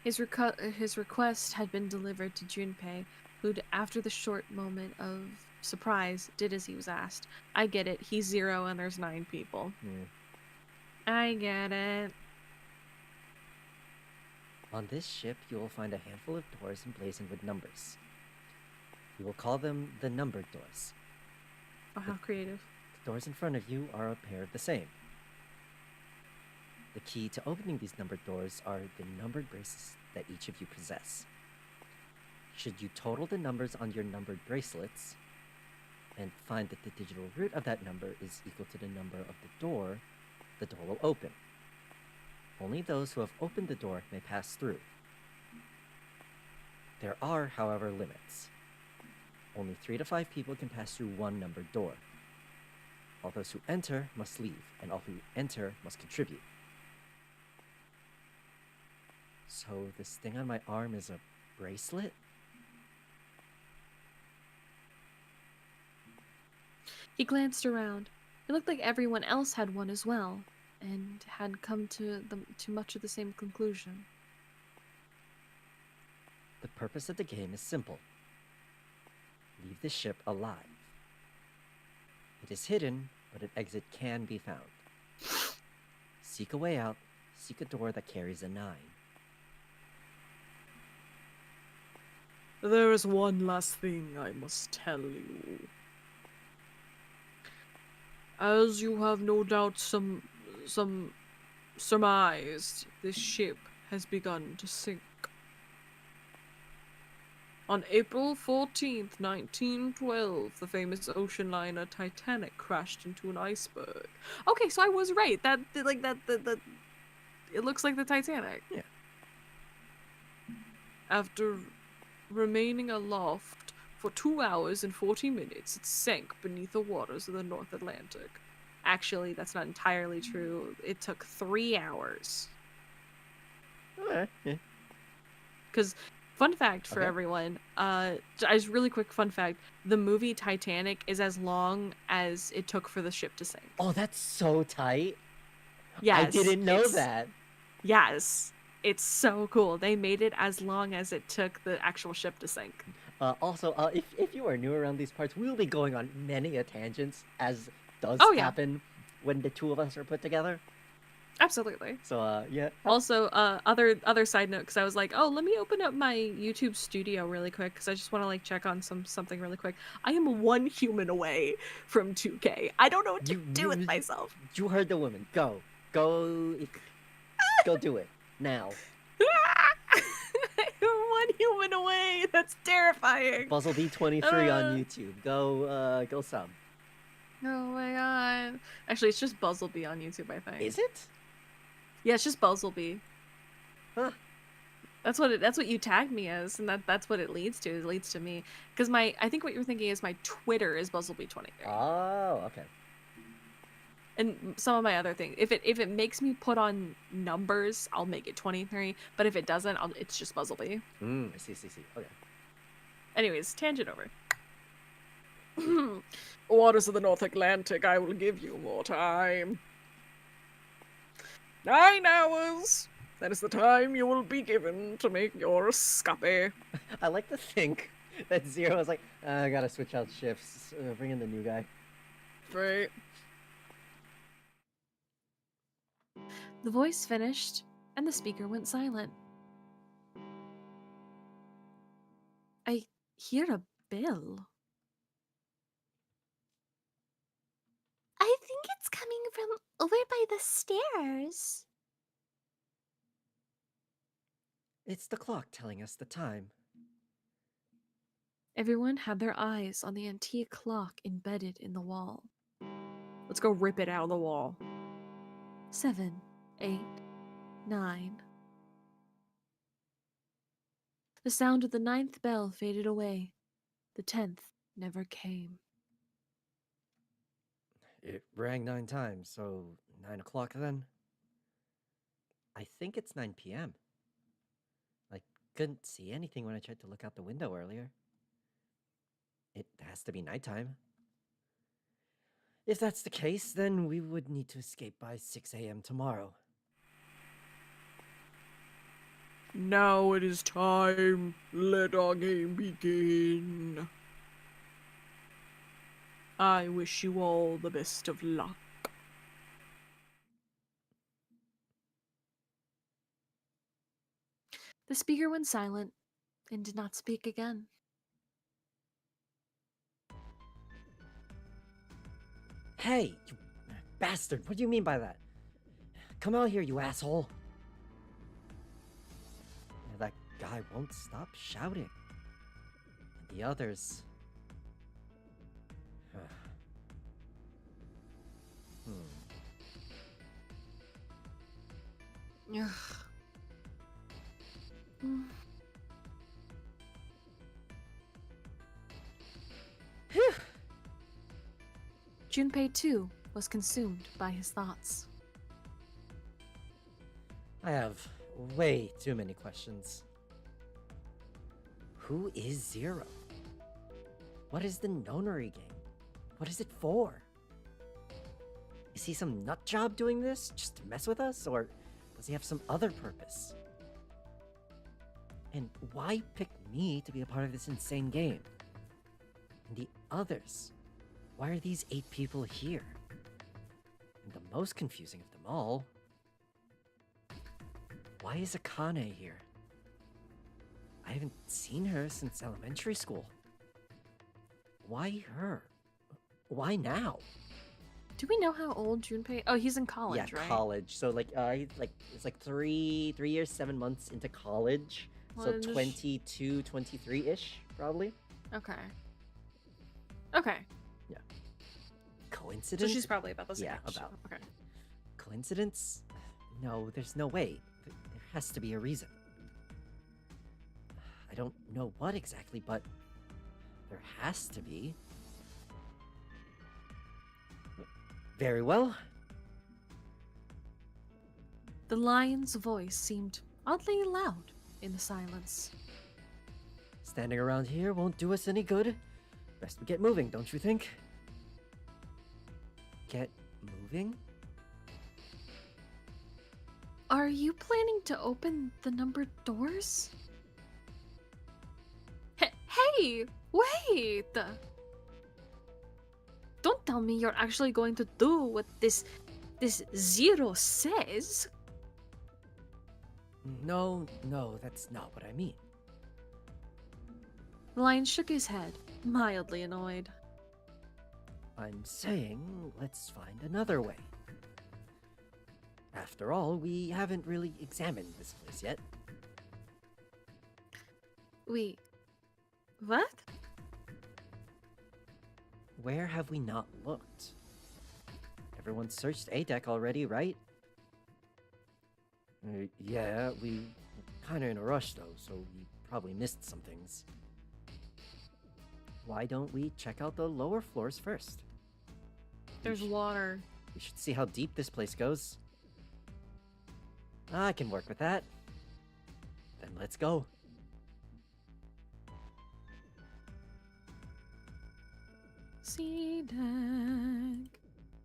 His request had been delivered to Junpei, who, after the short moment of surprise, did as he was asked. I get it. He's Zero and there's 9 people. I get it. On this ship, you will find a handful of doors emblazoned with numbers. We will call them the numbered doors. Oh, how creative. The doors in front of you are a pair of the same. The key to opening these numbered doors are the numbered bracelets that each of you possess. Should you total the numbers on your numbered bracelets and find that the digital root of that number is equal to the number of the door will open. Only those who have opened the door may pass through. There are, however, limits. Only 3 to 5 people can pass through one numbered door. All those who enter must leave, and all who enter must contribute. So this thing on my arm is a bracelet? He glanced around. It looked like everyone else had one as well, and had come to much of the same conclusion. The purpose of the game is simple. Leave the ship alive. It is hidden, but an exit can be found. Seek a way out. Seek a door that carries a 9. There is one last thing I must tell you. As you have no doubt some surmised, this ship has begun to sink. On April 14th, 1912, the famous ocean liner Titanic crashed into an iceberg. Okay, so I was right. It looks like the Titanic. Yeah. After remaining aloft for 2 hours and 40 minutes, it sank beneath the waters of the North Atlantic. Actually, that's not entirely true. It took 3 hours. Alright, yeah. Because, fun fact for Okay. everyone, just really quick fun fact, the movie Titanic is as long as it took for the ship to sink. Oh, that's so tight. Yes, I didn't know it's- that. Yes, it's so cool. They made it as long as it took the actual ship to sink. Also, if you are new around these parts, we will be going on many a tangents, as does Oh, yeah. happen when the two of us are put together. Absolutely. So, yeah. Also, other side note, because I was like, oh, let me open up my YouTube studio really quick, because I just want to like check on something really quick. I am 1 human away from 2K. I don't know what to do with myself. You heard the woman. Go do it now. I'm 1 human away. That's terrifying. Buzzle D23 on YouTube. Go sub. Oh my god. Actually, it's just Buzzlebee on YouTube, I think. Is it? Yeah, it's just Buzzlebee. Huh. That's what you tagged me as, and that's what it leads to. It leads to me. Because I think what you're thinking is my Twitter is Buzzlebee23. Oh, okay. And some of my other things. If it makes me put on numbers, I'll make it 23. But if it doesn't, it's just Buzzlebee. I see. Okay. Anyways, tangent over. Waters of the North Atlantic, I will give you more time. 9 hours! That is the time you will be given to make your escape. I like to think that Zero is like, I gotta switch out shifts. Bring in the new guy. Fate. The voice finished, and the speaker went silent. I hear a bell. I think it's coming from over by the stairs. It's the clock telling us the time. Everyone had their eyes on the antique clock embedded in the wall. Let's go rip it out of the wall. 7, 8, 9. The sound of the 9th bell faded away. The 10th never came. It rang 9 times, so 9 o'clock then? I think it's 9 p.m. I couldn't see anything when I tried to look out the window earlier. It has to be nighttime. If that's the case, then we would need to escape by 6 a.m. tomorrow. Now it is time. Let our game begin. I wish you all the best of luck. The speaker went silent and did not speak again. Hey, you bastard! What do you mean by that? Come out here, you asshole! That guy won't stop shouting. And the others... Ugh. Junpei, too, was consumed by his thoughts. I have way too many questions. Who is Zero? What is the nonary game? What is it for? Is he some nut job doing this just to mess with us, or does he have some other purpose? And why pick me to be a part of this insane game? And the others? Why are these 8 people here? And the most confusing of them all, why is Akane here? I haven't seen her since elementary school. Why her? Why now? Do we know how old Junpei? Oh, he's in college, Yeah, right? college. So it's like 3 years, 7 months into college. So College. 22, 23-ish, probably. Okay. Okay. Coincidence? So she's probably about the same Yeah, age. about. Okay. Coincidence? No, there's no way. There has to be a reason. I don't know what exactly, but there has to be. Very well. The lion's voice seemed oddly loud in the silence. Standing around here won't do us any good. Best we get moving, don't you think? Get moving? Are you planning to open the numbered doors? Hey, wait! Don't tell me you're actually going to do what this Zero says. No, that's not what I mean. The lion shook his head, mildly annoyed. I'm saying, let's find another way. After all, we haven't really examined this place yet. Wait, what? Where have we not looked? Everyone searched A deck already, right? Yeah, we were kinda in a rush though, so we probably missed some things. Why don't we check out the lower floors first? There's water. We should see how deep this place goes. I can work with that. Then let's go. Sea deck.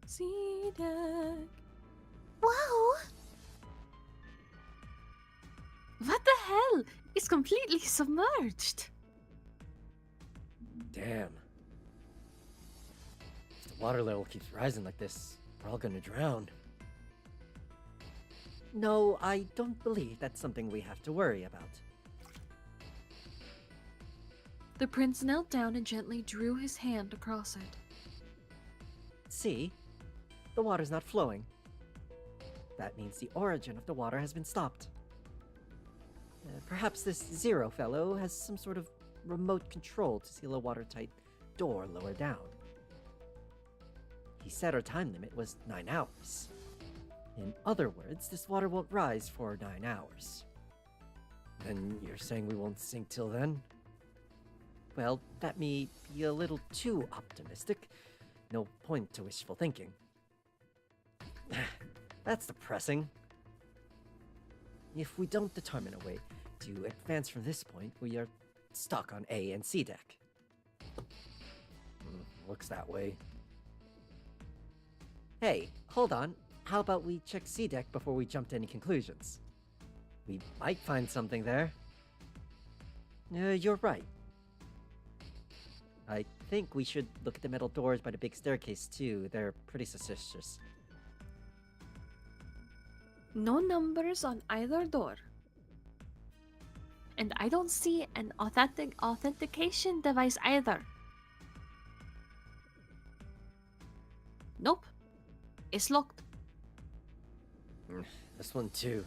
Sea deck. Whoa! What the hell? It's completely submerged. Damn. If the water level keeps rising like this, we're all gonna drown. No, I don't believe that's something we have to worry about. The prince knelt down and gently drew his hand across it. See? The water's not flowing. That means the origin of the water has been stopped. Perhaps this Zero fellow has some sort of remote control to seal a watertight door lower down. He said our time limit was 9 hours. In other words, this water won't rise for 9 hours. Then you're saying we won't sink till then? Well, that may be a little too optimistic. No point to wishful thinking. That's depressing. If we don't determine a way to advance from this point, we are stuck on A and C deck. Looks that way. Hey, hold on. How about we check C deck before we jump to any conclusions? We might find something there. You're right. I think we should look at the metal doors by the big staircase too. They're pretty suspicious. No numbers on either door. And I don't see an authentication device either. Nope. It's locked. This one too.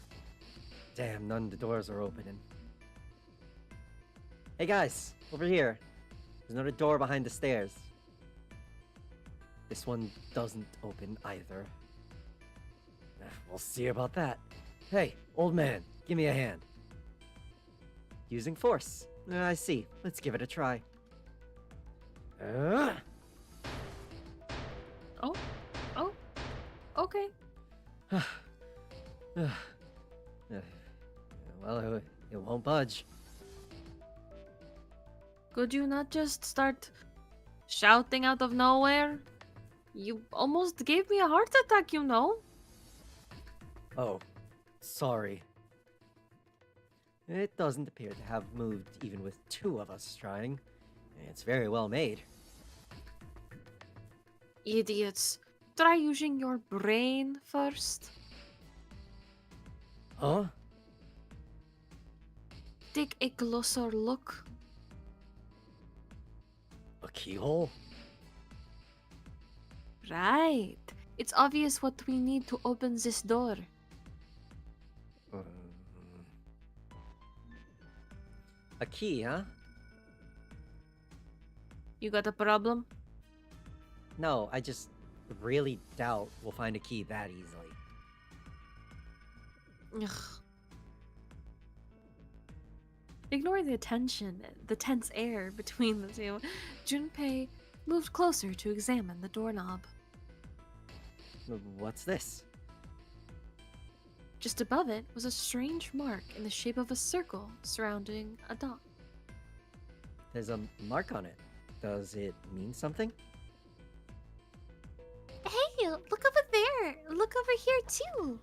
Damn, none of the doors are opening. Hey guys, over here. There's another door behind the stairs. This one doesn't open either. We'll see about that. Hey, old man, give me a hand. Using force. I see. Let's give it a try. Oh, okay. Well, it won't budge. Could you not just start shouting out of nowhere? You almost gave me a heart attack, you know. Oh, sorry. It doesn't appear to have moved even with 2 of us trying. It's very well made. Idiots. Try using your brain first. Huh? Take a closer look. A keyhole? Right. It's obvious what we need to open this door. A key, huh? You got a problem? No, I just really doubt we'll find a key that easily. Ugh. Ignoring the tense air between the two, Junpei moved closer to examine the doorknob. What's this? Just above it was a strange mark in the shape of a circle surrounding a dot. There's a mark on it. Does it mean something? Hey, look over there. Look over here too.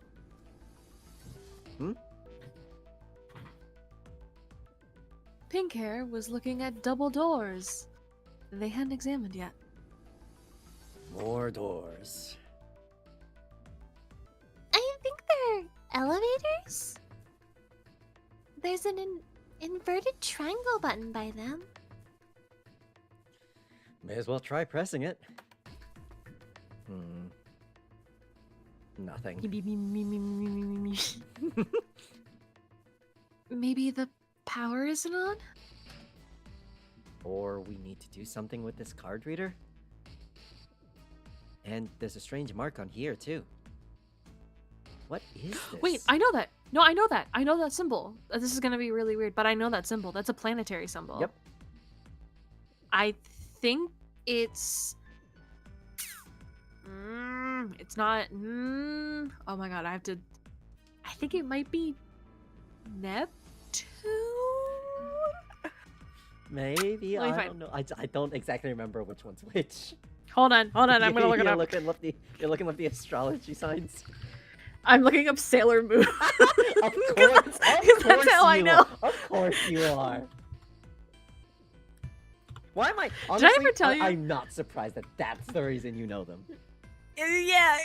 Pink Hair was looking at double doors they hadn't examined yet. More doors. I think they're elevators. There's an inverted triangle button by them. May as well try pressing it. Nothing. Maybe the power isn't on? Or we need to do something with this card reader. And there's a strange mark on here too. What is this? Wait, I know that. No, I know that. I know that symbol. This is gonna be really weird, but I know that symbol. That's a planetary symbol. Yep. I think it's... it's not... Oh my god, I have to... I think it might be... Neptune? Maybe, Let me I find- don't know. I don't exactly remember which one's which. Hold on, I'm gonna look it You're up. you're looking up the astrology signs. I'm looking up Sailor Moon. Of course, Because that's how I you know. Are. Of course you are. Why am I? Honestly, ever tell you? I'm not surprised that that's the reason you know them. Yeah.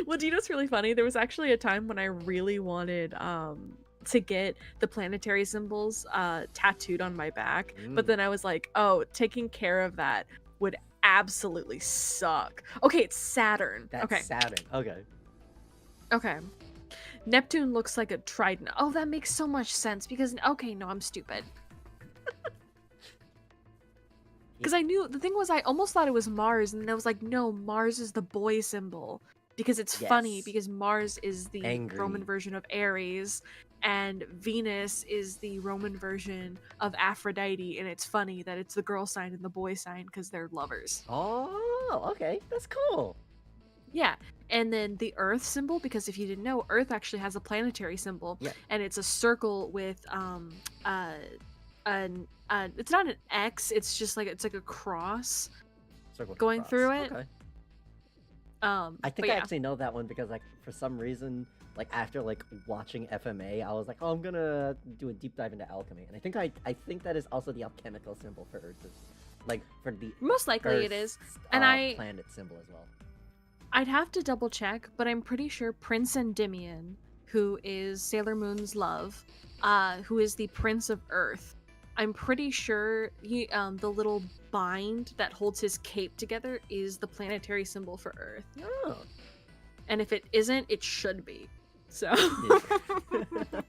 Well, do you know what's really funny? There was actually a time when I really wanted to get the planetary symbols tattooed on my back, but then I was like, oh, taking care of that would absolutely suck. Okay, it's Saturn. That's Okay. Saturn. Okay. Okay. Neptune looks like a trident. Oh, that makes so much sense because okay, no, I'm stupid. Because I knew the thing was I almost thought it was Mars, and then I was like, no, Mars is the boy symbol because it's funny Yes. because Mars is the Angry. Roman version of Aries, and Venus is the Roman version of Aphrodite, and it's funny that it's the girl sign and the boy sign because they're lovers. Oh, okay. That's cool. Yeah, and then the Earth symbol, because if you didn't know, Earth actually has a planetary symbol, Yeah. and it's a circle with it's not an X, it's just like it's like a cross. Circle Going cross. through it. Okay. I I think I actually know that one because, like, for some reason, like after like watching FMA, I was like, oh, I'm gonna do a deep dive into alchemy, and I think that is also the alchemical symbol for Earth, like for the most likely it is. Earth's, And planet symbol as well. I'd have to double check, but I'm pretty sure Prince Endymion, who is Sailor Moon's love, who is the Prince of Earth, I'm pretty sure he, the little bind that holds his cape together is the planetary symbol for Earth. Oh. And if it isn't, it should be. So, Yeah.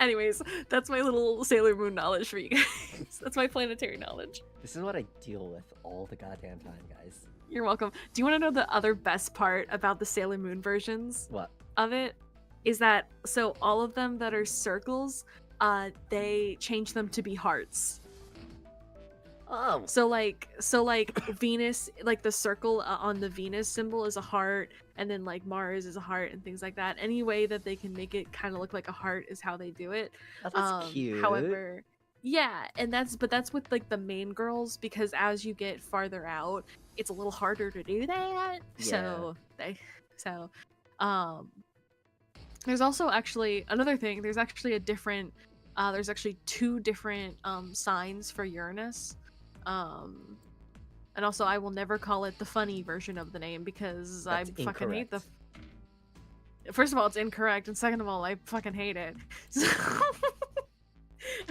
anyways, that's my little Sailor Moon knowledge for you guys. That's my planetary knowledge. This is what I deal with all the goddamn time, guys. You're welcome. Do you want to know the other best part about the Sailor Moon versions What? of it? Is that so all of them that are circles, they change them to be hearts. Oh. So like Venus, like the circle on the Venus symbol is a heart, and then like Mars is a heart and things like that. Any way that they can make it kind of look like a heart is how they do it. Oh, that's cute. However, yeah, and that's with like the main girls, because as you get farther out, it's a little harder to do that. So there's also actually another thing. There's actually there's actually two different signs for Uranus. And also I will never call it the funny version of the name because That's I fucking hate incorrect. First of all, it's incorrect, and second of all, I fucking hate it. So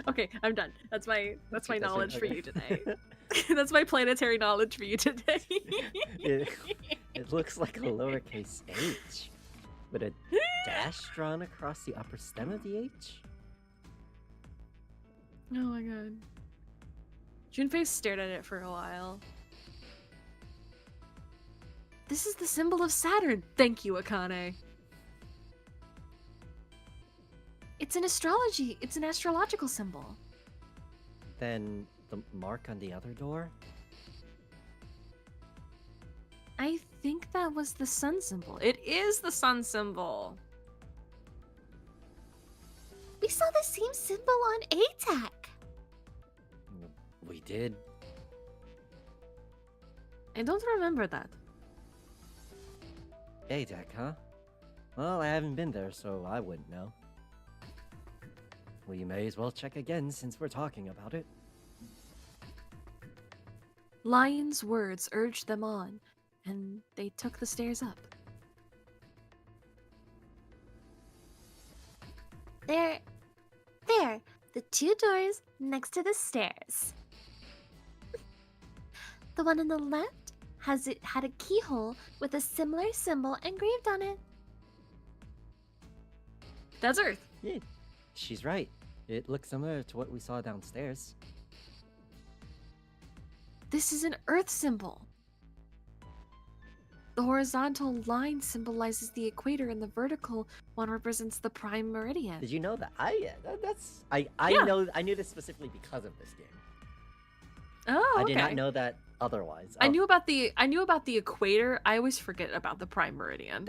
okay, I'm done. That's my knowledge for okay. you today. That's my planetary knowledge for you today. It looks like a lowercase h with a dash drawn across the upper stem of the H. Oh my god. Junpei stared at it for a while. This is the symbol of Saturn. Thank you, Akane. It's an astrology. It's an astrological symbol. Then the mark on the other door? I think that was the sun symbol. It is the sun symbol. We saw the same symbol on ATAC. We did. I don't remember that. Hey, Deck, huh? Well, I haven't been there, so I wouldn't know. We may as well check again since we're talking about it. Lion's words urged them on, and they took the stairs up. There, the two doors next to the stairs. The one on the left had a keyhole with a similar symbol engraved on it. That's Earth. Yeah, she's right. It looks similar to what we saw downstairs. This is an Earth symbol. The horizontal line symbolizes the equator, and the vertical one represents the prime meridian. Did you know that? I Yeah. I knew this specifically because of this game. Oh, okay. I did not know that otherwise. I knew about the equator. I always forget about the prime meridian.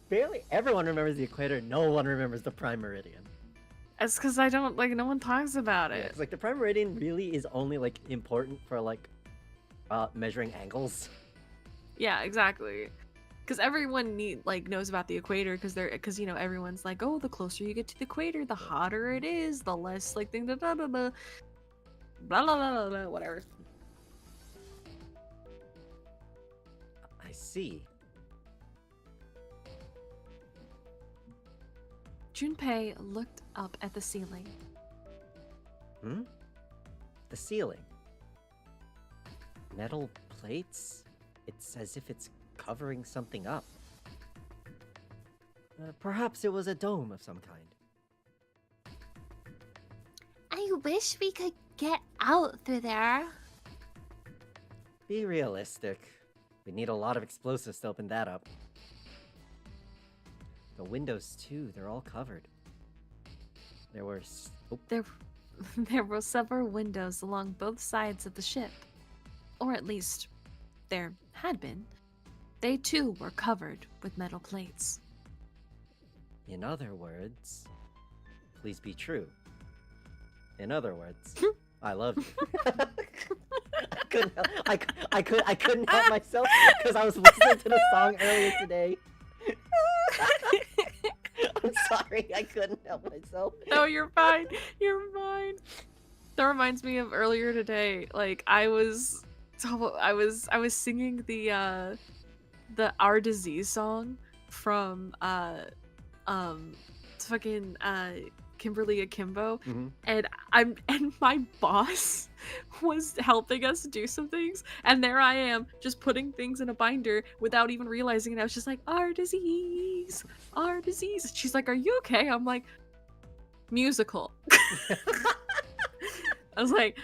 Barely everyone remembers the equator. No one remembers the prime meridian. It's because I don't like. No one talks about Yeah, it. it's like the prime meridian really is only like important for like measuring angles. Yeah, exactly. Because everyone knows about the equator because everyone's like, oh, the closer you get to the equator, the hotter it is, the less like thing da da da da. blah blah blah blah, blah whatever. I see. Junpei looked up at the ceiling. Hmm? The ceiling. Metal plates? It's as if it's covering something up. Perhaps it was a dome of some kind. I wish we could get out through there. Be realistic. We need a lot of explosives to open that up. The windows, too, they're all covered. There were... There were several windows along both sides of the ship. Or at least, there had been. They too were covered with metal plates. In other words, please be true. In other words, I love you. I couldn't help myself because I was listening to the song earlier today. I'm sorry, I couldn't help myself. No, you're fine. You're fine. That reminds me of earlier today. Like I was singing the Our Disease song from fucking Kimberly Akimbo, and my boss was helping us do some things, and there I am just putting things in a binder without even realizing it. I was just like, our disease. She's like, are you okay? I'm like, musical. I was like,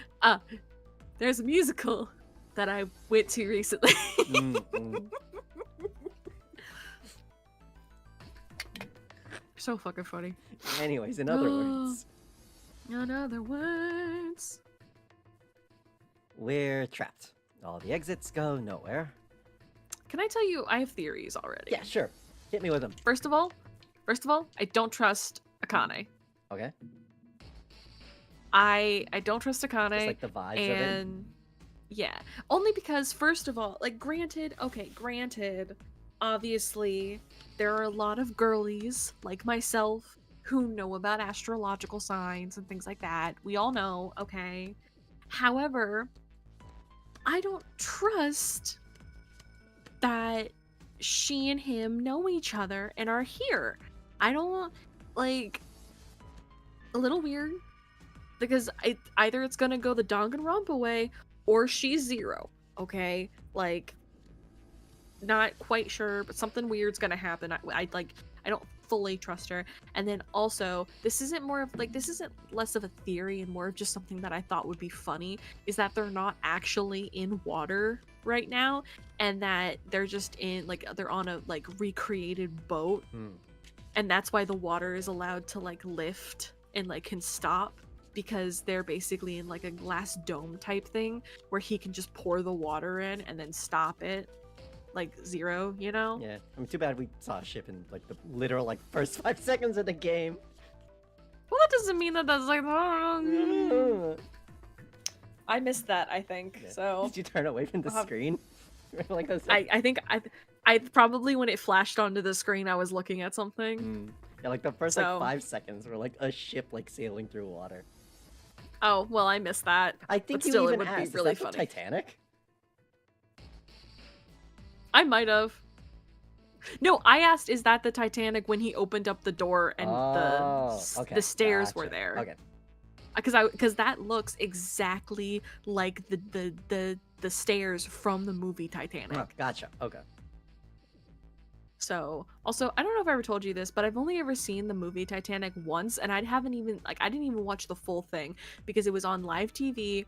there's a musical that I went to recently. So fucking funny. Anyways, in other words, In other words, we're trapped. All the exits go nowhere. can I tell you, I have theories already. Yeah, sure. Hit me with them. First of all, I don't trust Akane. Okay. I don't trust Akane. Just like the vibes of it. And yeah, only because first of all, like granted, obviously there are a lot of girlies like myself who know about astrological signs and things like that. We all know, okay? However, I don't trust that she and him know each other and are here. I don't, like, a little weird, because either it's gonna go the Danganronpa way or she's Zero, okay? Like, not quite sure, but something weird's gonna happen. I don't fully trust her. And then also, this isn't less of a theory and more of just something that I thought would be funny, is that they're not actually in water right now, and that they're just in, like, they're on a, like, recreated boat. And that's why the water is allowed to, like, lift and, like, can stop, because they're basically in, like, a glass dome type thing where he can just pour the water in and then stop it, like Zero, you know? Yeah. I mean, too bad we saw a ship in, like, the literal, like, first 5 seconds of the game. Well, that doesn't mean that that's like... I missed that, I think, Yeah. so... Did you turn away from the screen? Like I think I probably, when it flashed onto the screen, I was looking at something. Yeah, like the first So- like 5 seconds were like a ship like sailing through water. Oh, well, I missed that. I think But you still, it even would be asked, really is that funny. the Titanic? I might have. No, I asked, is that the Titanic, when he opened up the door and the stairs were gotcha. there. Okay. Because that looks exactly like the stairs from the movie Titanic. Oh, gotcha. Okay. So, also, I don't know if I ever told you this, but I've only ever seen the movie Titanic once, and I didn't even watch the full thing because it was on live TV,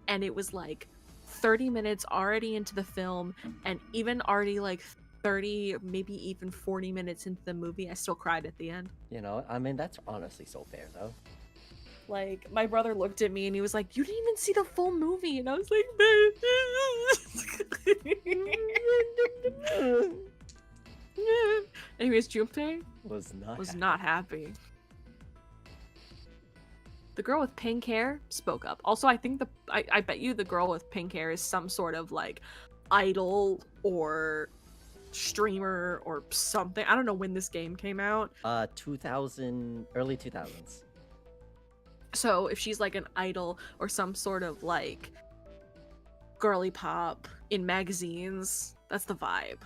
and it was like 30 minutes already into the film, and even already like 30, maybe even 40 minutes into the movie, I still cried at the end. You know, I mean, that's honestly so fair, though. Like, my brother looked at me and he was like, you didn't even see the full movie, and I was like, anyways, Junpei Was was happy. not happy. The girl with pink hair spoke up. Also, I think I bet you the girl with pink hair is some sort of, like, idol or streamer or something. I don't know when this game came out. 2000, early 2000s. So if she's like an idol or some sort of like girly pop in magazines, that's the vibe.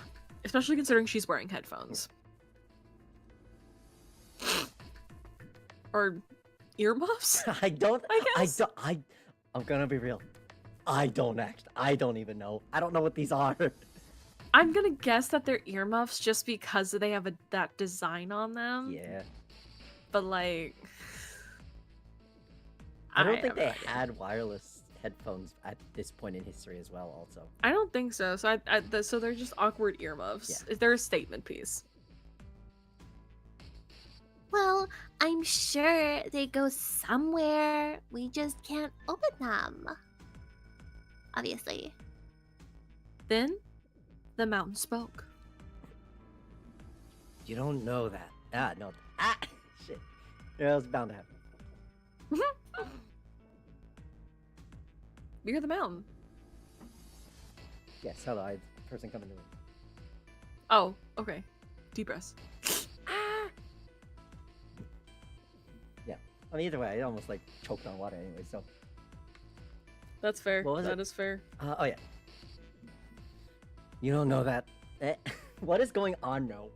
Especially considering she's wearing headphones. Or earmuffs? I don't. I guess. I'm gonna be real. I don't even know. I don't know what these are. I'm gonna guess that they're earmuffs just because they have that design on them. Yeah. But like, I don't think have no they idea. had wireless headphones at this point in history as well. Also. I don't think so. So so they're just awkward earmuffs. Yeah. They're a statement piece. Well, I'm sure they go somewhere. We just can't open them. Obviously. Then, the mountain spoke. You don't know that. Ah, no. Ah, shit. Yeah, it was bound to happen. You're the mountain. Yes, hello. I had a person coming to me. Oh, okay. Deep breaths. I mean, either way, I almost like choked on water anyway. So. That's fair. What was That it? is fair. Oh yeah. You don't know that. What is going on? No.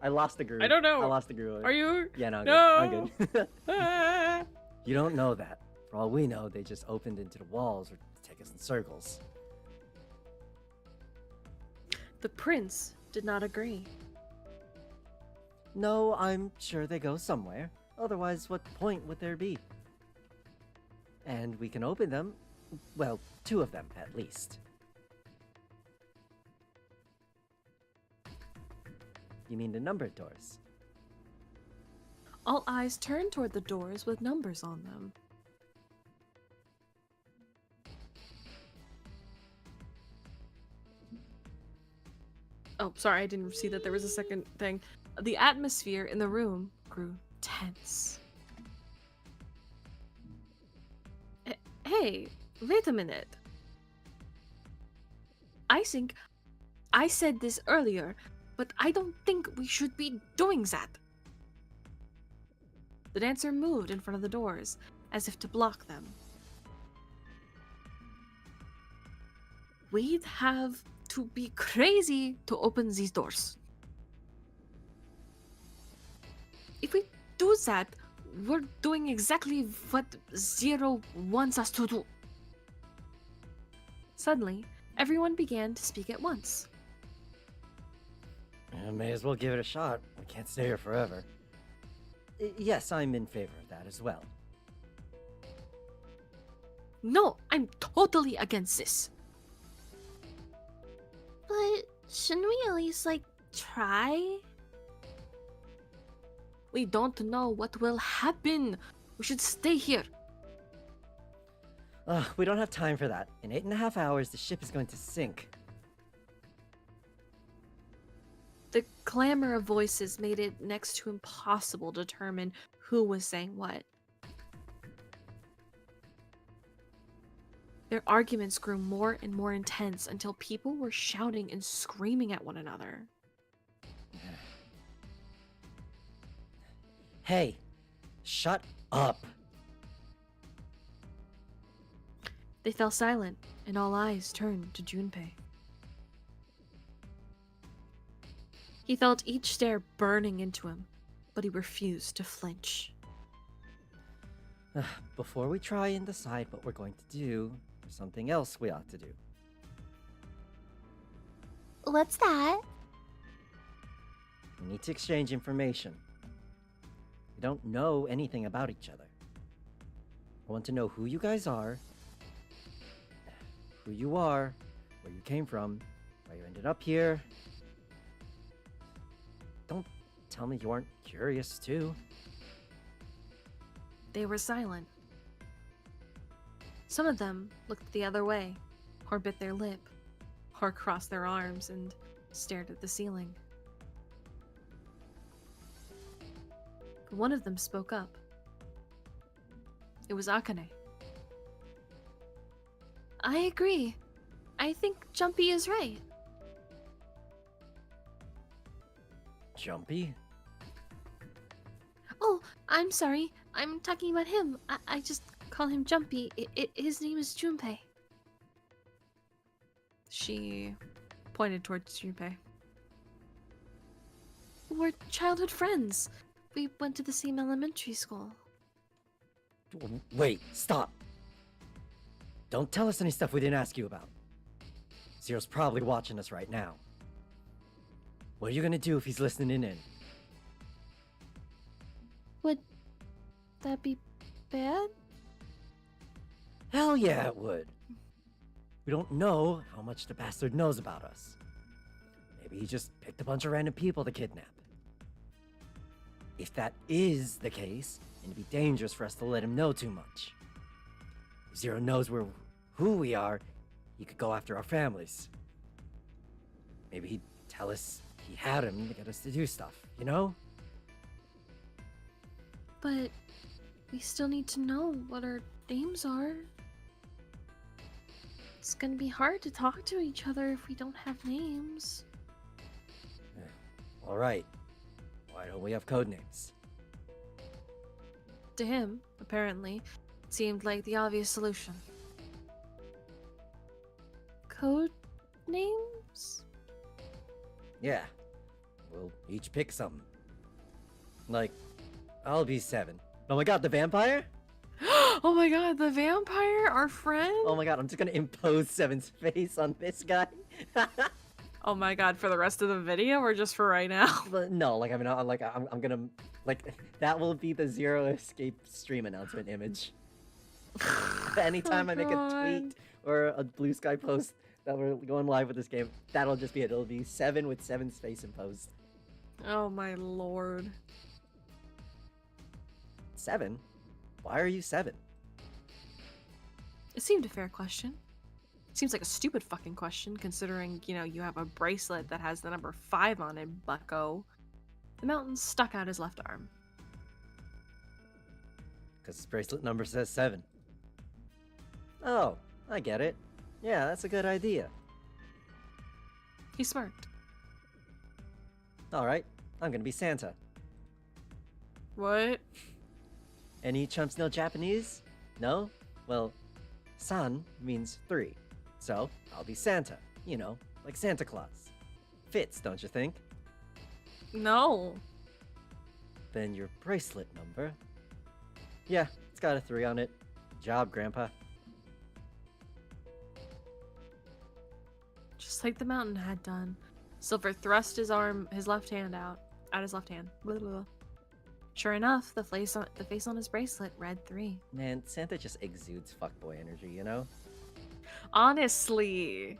I lost the groove. I don't know. I lost the groove. Are you? Yeah, no, I'm No. good. I'm good. Ah! You don't know that. For all we know, they just opened into the walls or take us in circles. The prince did not agree. No, I'm sure they go somewhere. Otherwise, what point would there be? And we can open them. Well, 2 of them, at least. You mean the numbered doors? All eyes turned toward the doors with numbers on them. Oh, sorry, I didn't see that there was a second thing. The atmosphere in the room grew tense. Hey, wait a minute. I think I said this earlier, but I don't think we should be doing that. The dancer moved in front of the doors, as if to block them. We'd have to be crazy to open these doors. If we do that, we're doing exactly what Zero wants us to do. Suddenly, everyone began to speak at once. May as well give it a shot. We can't stay here forever. Yes, I'm in favor of that as well. No, I'm totally against this. But shouldn't we at least, like, try? We don't know what will happen. We should stay here. We don't have time for that. In 8.5 hours, the ship is going to sink. The clamor of voices made it next to impossible to determine who was saying what. Their arguments grew more and more intense until people were shouting and screaming at one another. Hey, shut up. They fell silent, and all eyes turned to Junpei. He felt each stare burning into him, but he refused to flinch. Before we try and decide what we're going to do, there's something else we ought to do. What's that? We need to exchange information. We don't know anything about each other. I want to know who you guys are, who you are, where you came from, why you ended up here. Don't tell me you aren't curious, too. They were silent. Some of them looked the other way, or bit their lip, or crossed their arms and stared at the ceiling. One of them spoke up. It was Akane. I agree. I think Jumpy is right. Jumpy? Oh, I'm sorry. I'm talking about him. I just call him Jumpy. His name is Junpei. She pointed towards Junpei. We're childhood friends. We went to the same elementary school. Wait, stop. Don't tell us any stuff we didn't ask you about. Zero's probably watching us right now. What are you gonna do if he's listening in? Would that be bad? Hell yeah, it would. We don't know how much the bastard knows about us. Maybe he just picked a bunch of random people to kidnap. If that is the case, it'd be dangerous for us to let him know too much. If Zero knows who we are, he could go after our families. Maybe he'd tell us he had him to get us to do stuff, you know? But we still need to know what our names are. It's gonna be hard to talk to each other if we don't have names. Alright. Why don't we have code names? To him, apparently, it seemed like the obvious solution. Code names? Yeah. We'll each pick something. Like, I'll be 7. Oh my god, the vampire? Oh my god, the vampire, our friend? Oh my god, I'm just gonna impose 7's face on this guy. Oh my god, for the rest of the video or just for right now? But no, like, I mean, I'm gonna, like, that will be the Zero Escape stream announcement image. Anytime I make a tweet or a Blue Sky post that we're going live with this game, that'll just be it. It'll be 7 with 7's face imposed. Oh my lord. 7? Why are you 7? It seemed a fair question. Seems like a stupid fucking question, considering, you know, you have a bracelet that has the number 5 on it, bucko. The mountain stuck out his left arm. Because his bracelet number says 7. Oh, I get it. Yeah, that's a good idea. He smirked. Alright, I'm gonna be Santa. What? Any chumps know Japanese? No? Well, san means 3. So, I'll be Santa. You know, like Santa Claus. Fits, don't you think? No. Then your bracelet number. Yeah, it's got a 3 on it. Job, Grandpa. Just like the mountain had done. Silver thrust his left hand out his left hand. Blah, blah, blah. Sure enough, the face on his bracelet read 3. Man, Santa just exudes fuckboy energy, you know? Honestly.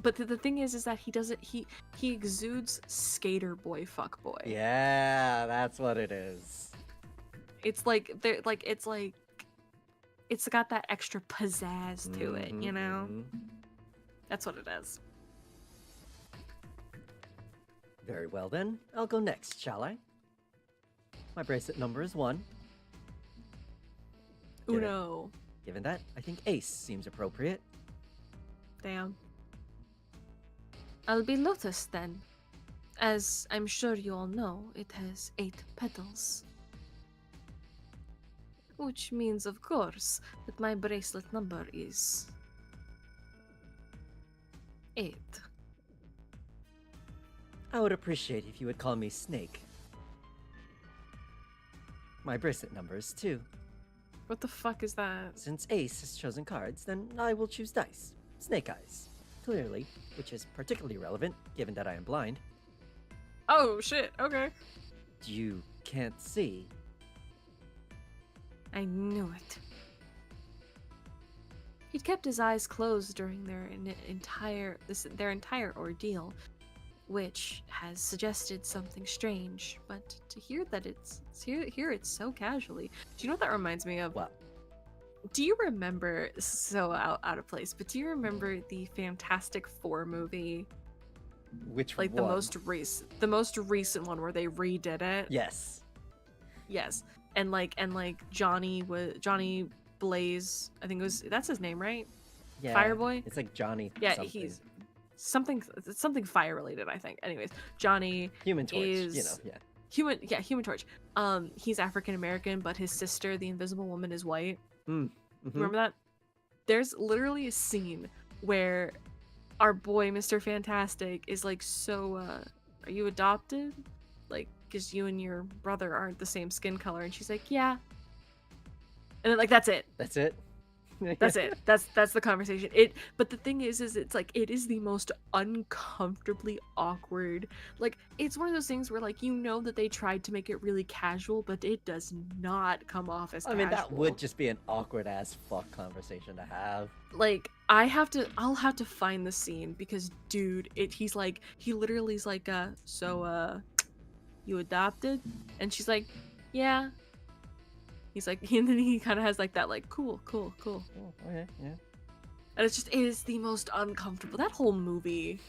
But the thing is that he exudes skater boy fuckboy. Yeah, that's what it is. It's got that extra pizzazz to it, you know? Mhm. That's what it is. Very well then, I'll go next, shall I? My bracelet number is 1. Given- Uno. Given that, I think Ace seems appropriate. Damn. I'll be Lotus then. As I'm sure you all know, it has 8 petals. Which means, of course, that my bracelet number is 8. I would appreciate if you would call me Snake. My bracelet number is 2. What the fuck is that? Since Ace has chosen cards, then I will choose dice. Snake eyes. Clearly, which is particularly relevant, given that I am blind. Oh shit, okay. You can't see. I knew it. He'd kept his eyes closed during their entire ordeal, which has suggested something strange. But to hear that hear it so casually, Do you know what that reminds me of? Well, Do you remember, so out of place, but do you remember the Fantastic Four movie? which Like one? the most recent one where they redid it? Yes. Yes. And Johnny Blaze, I think that's his name, right? Yeah. Fireboy? It's like Johnny. Yeah, something. he's something fire related, I think. Anyways, Johnny Human Torch. is You know, yeah. Human Torch. He's African American, but his sister, the Invisible Woman, is white. Mm. Remember that? There's literally a scene where our boy Mr. Fantastic is like, so are you adopted? Like, because you and your brother aren't the same skin color. And she's like, yeah. And then, like, that's it. That's it. That's it. That's the conversation. But the thing is it's like, it is the most uncomfortably awkward. Like, it's one of those things where, like, you know that they tried to make it really casual, but it does not come off as I casual. mean, that would just be an awkward ass fuck conversation to have. Like, I'll have to find the scene because, dude, he literally is like, so you adopted? And she's like, yeah. He's like, and then he kind of has like that, like, cool. Oh, okay, yeah. And it is the most uncomfortable. That whole movie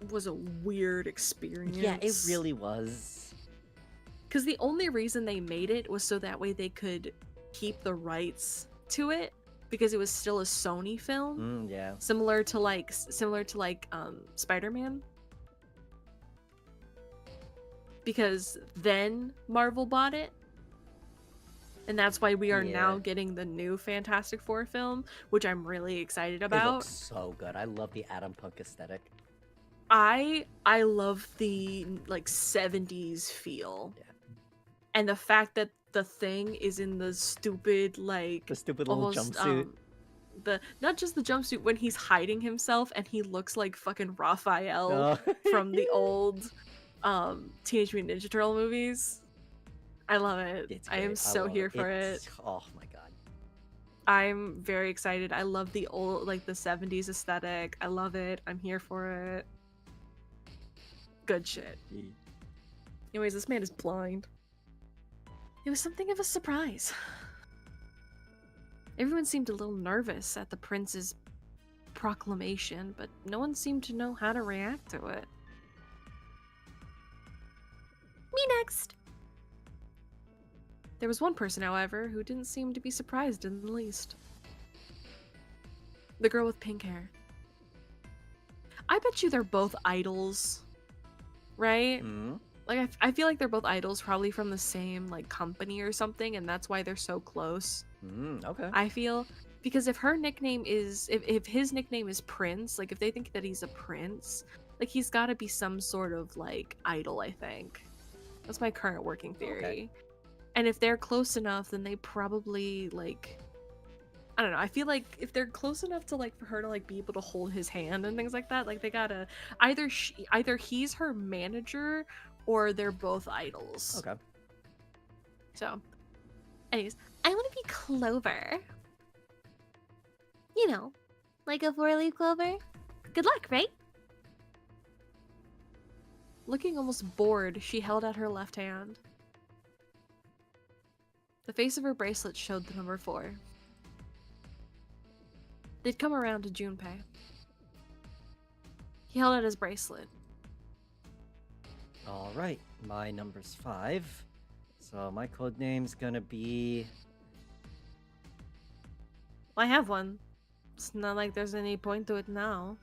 was a weird experience. Yeah, it really was. Because the only reason they made it was so that way they could keep the rights to it, because it was still a Sony film. Yeah. Similar to like Spider-Man. Because then Marvel bought it. And that's why we are now getting the new Fantastic Four film, which I'm really excited about. It looks so good. I love the Adam Punk aesthetic. I love the like 70s feel. Yeah. And the fact that the Thing is in the stupid like The stupid little almost, jumpsuit. Not just the jumpsuit, when he's hiding himself and he looks like fucking Raphael Oh. from the old Teenage Mutant Ninja Turtle movies. I love it. It's I am great. so love here for it. It's- Oh my god. I'm very excited. I love the old, like, the 70s aesthetic. I love it. I'm here for it. Good shit. Anyways, this man is blind. It was something of a surprise. Everyone seemed a little nervous at the prince's proclamation, but no one seemed to know how to react to it. Me next! There was one person, however, who didn't seem to be surprised in the least. The girl with pink hair. I bet you they're both idols, right? Mm. Like, I feel like they're both idols, probably from the same, like, company or something, and that's why they're so close. Okay. I feel. Because if her nickname is... If his nickname is Prince, like, if they think that he's a prince, like, he's gotta be some sort of, like, idol, I think. That's my current working theory. Okay. And if they're close enough, then they probably, like... I don't know, I feel like if they're close enough to, like, for her to, like, be able to hold his hand and things like that, like, they gotta... Either he's her manager, or they're both idols. Okay. So, anyways, I want to be Clover. You know, like a four-leaf clover. Good luck, right? Looking almost bored, she held out her left hand. The face of her bracelet showed the number 4. They'd come around to Junpei. He held out his bracelet. All right. My number's 5. So my code name's gonna be. Well, I have one. It's not like there's any point to it now.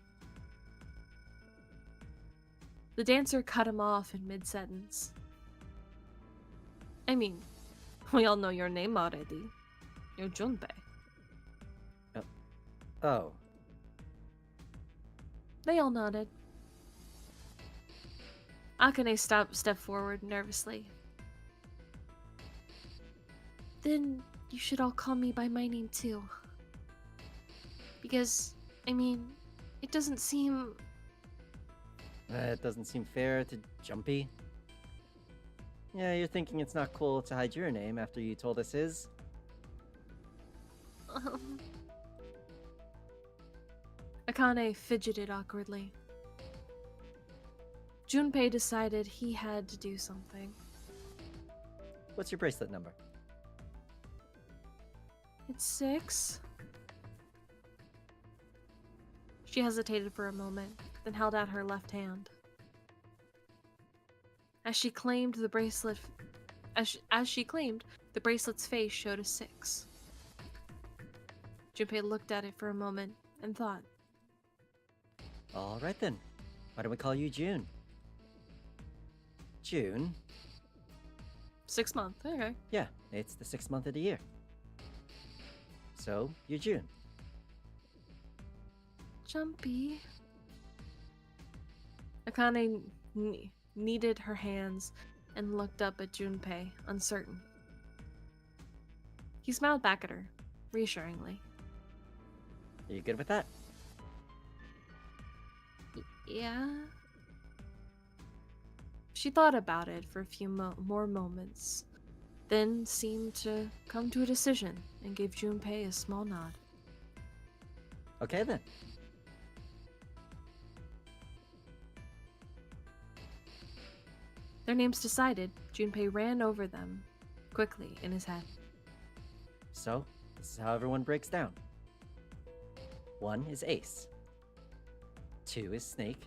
The dancer cut him off in mid-sentence. I mean, we all know your name already. You're Junpei. Oh. They all nodded. Akane stepped forward nervously. Then you should all call me by my name too. Because, I mean, it doesn't seem... It doesn't seem fair to Jumpy. Yeah, you're thinking it's not cool to hide your name after you told us his? Akane fidgeted awkwardly. Junpei decided he had to do something. What's your bracelet number? It's 6. She hesitated for a moment, then held out her left hand. As she claimed, the bracelet's face showed a 6. Junpei looked at it for a moment and thought. All right then. Why don't we call you June? June. 6 month. Okay. Yeah, it's the 6th month of the year. So, you're June. Jumpy. Akane kneaded her hands and looked up at Junpei, uncertain. He smiled back at her, reassuringly. Are you good with that? Yeah? She thought about it for a few more moments, then seemed to come to a decision and gave Junpei a small nod. Okay then. Their names decided, Junpei ran over them quickly in his head. So, this is how everyone breaks down. 1 is Ace. 2 is Snake.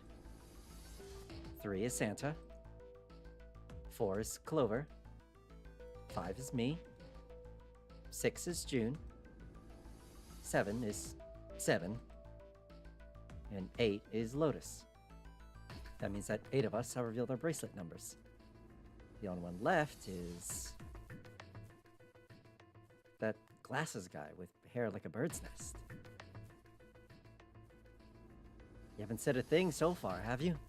3 is Santa. 4 is Clover. 5 is me. 6 is June. 7 is 7. And 8 is Lotus. That means that 8 of us have revealed our bracelet numbers. The only one left is that glasses guy with hair like a bird's nest. You haven't said a thing so far, have you?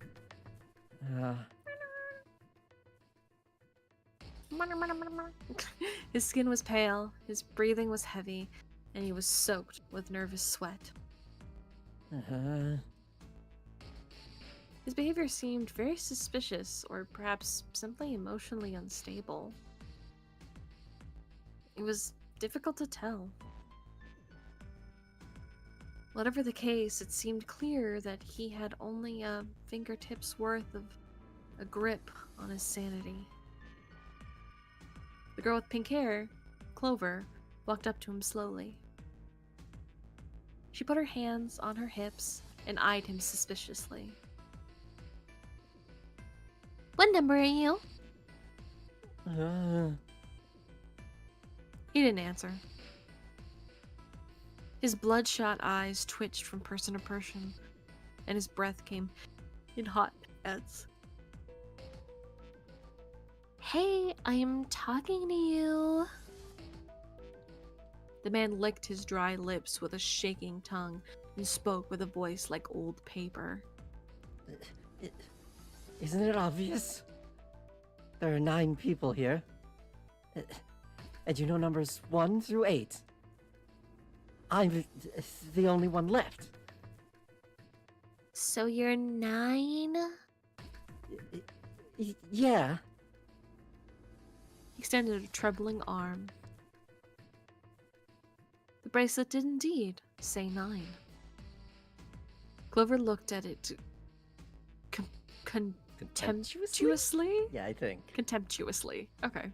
His skin was pale, his breathing was heavy, and he was soaked with nervous sweat. His behavior seemed very suspicious, or perhaps simply emotionally unstable. It was difficult to tell. Whatever the case, it seemed clear that he had only a fingertip's worth of a grip on his sanity. The girl with pink hair, Clover, walked up to him slowly. She put her hands on her hips and eyed him suspiciously. What number are you? He didn't answer. His bloodshot eyes twitched from person to person, and his breath came in hot pants. Hey, I'm talking to you. The man licked his dry lips with a shaking tongue and spoke with a voice like old paper. Isn't it obvious? There are 9 people here. And you know numbers 1 through 8. I'm the only one left. So you're 9? Yeah. He extended a trembling arm. The bracelet did indeed say 9. Clover looked at it contemptuously? Yeah, I think. Contemptuously. Okay.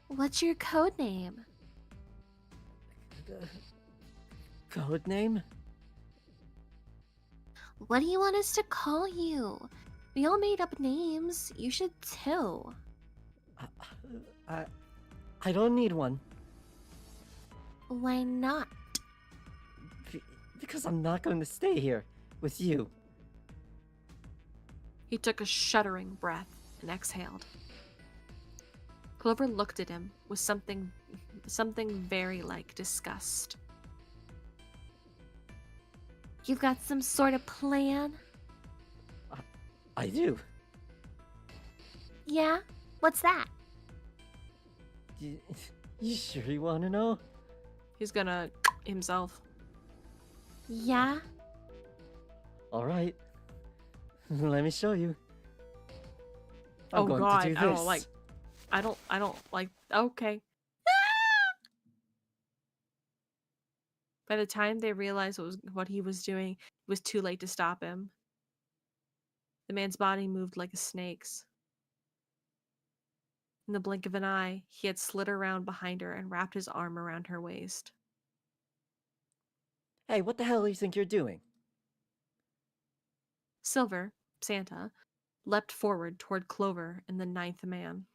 What's your code name? Code name? What do you want us to call you? We all made up names. You should too. I don't need one. Why not? Because I'm not going to stay here with you. He took a shuddering breath and exhaled. Clover looked at him with something very like disgust. You've got some sort of plan? I do. Yeah? What's that? You sure you want to know? He's gonna himself. Yeah? All right. Let me show you. I'm Oh going god, to do I don't this. like. I don't like. Okay. By the time they realized what he was doing, it was too late to stop him. The man's body moved like a snake's. In the blink of an eye, he had slid around behind her and wrapped his arm around her waist. Hey, what the hell do you think you're doing? Silver, Santa, leapt forward toward Clover and the 9th man.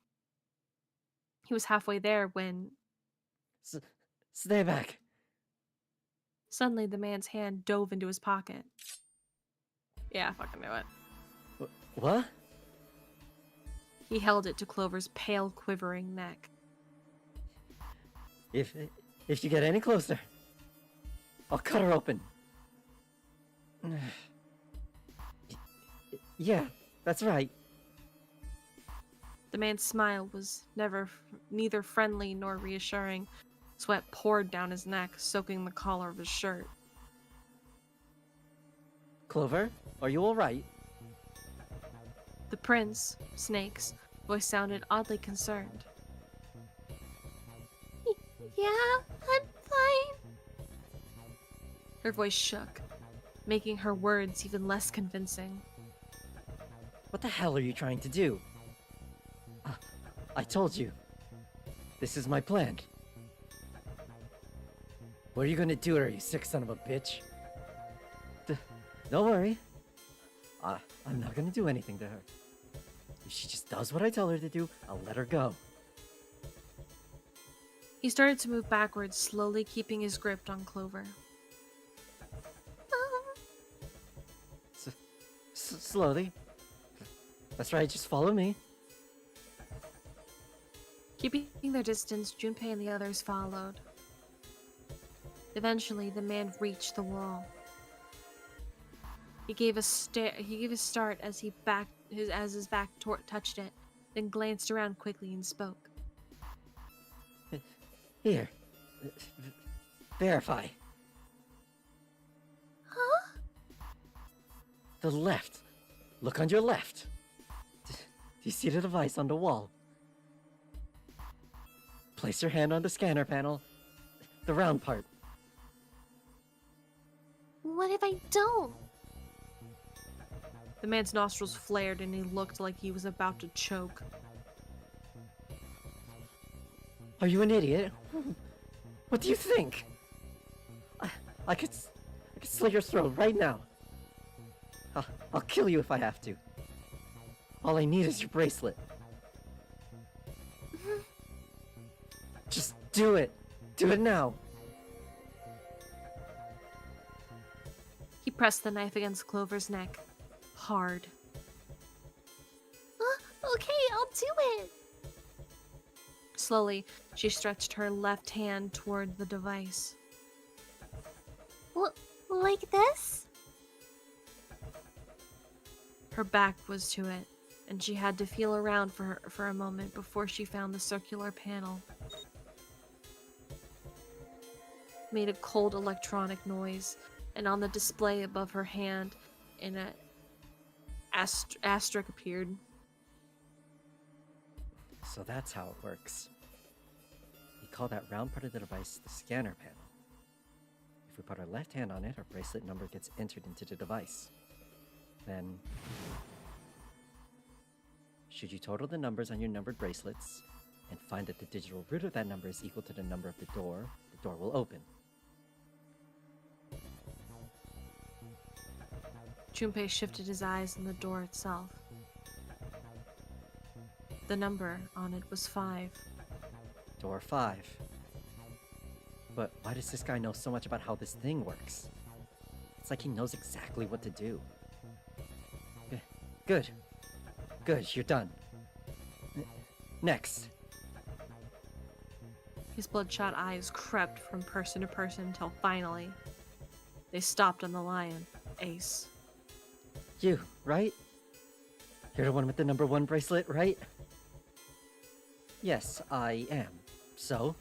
He was halfway there when Stay back. suddenly the man's hand dove into his pocket. Yeah, I fucking knew it. What? He held it to Clover's pale, quivering neck. If you get any closer, I'll cut her open. Yeah, that's right. The man's smile was neither friendly nor reassuring. Sweat poured down his neck, soaking the collar of his shirt. Clover, are you all right? The prince, Snake's, voice sounded oddly concerned. Yeah, I'm fine. Her voice shook, making her words even less convincing. What the hell are you trying to do? I told you. This is my plan. What are you gonna do to her, you sick son of a bitch? Don't worry. I'm not gonna do anything to her. If she just does what I tell her to do, I'll let her go. He started to move backwards, slowly keeping his grip on Clover. Slowly. That's right, just follow me. Keeping their distance, Junpei and the others followed. Eventually, the man reached the wall. He gave a start as his back touched it, then glanced around quickly and spoke. Here. Verify. Huh? The left. Look on your left. Do you see the device on the wall? Place your hand on the scanner panel. The round part. What if I don't? The man's nostrils flared and he looked like he was about to choke. Are you an idiot? What do you think? I could slit your throat right now. I'll kill you if I have to. All I need is your bracelet. Just do it. Do it now. He pressed the knife against Clover's neck. Hard. Okay, I'll do it. Slowly, she stretched her left hand toward the device. Like this? Her back was to it, and she had to feel around for a moment before she found the circular panel. Made a cold electronic noise, and on the display above her hand, an asterisk appeared. So that's how it works. We call that round part of the device the scanner panel. If we put our left hand on it, our bracelet number gets entered into the device. Then, should you total the numbers on your numbered bracelets and find that the digital root of that number is equal to the number of the door will open. Junpei shifted his eyes on the door itself. The number on it was 5. Door 5. But why does this guy know so much about how this thing works? It's like he knows exactly what to do. Good. Good, you're done. Next. His bloodshot eyes crept from person to person until finally, they stopped on the lion, Ace. You, right? You're the one with the number 1 bracelet, right? Yes, I am. So?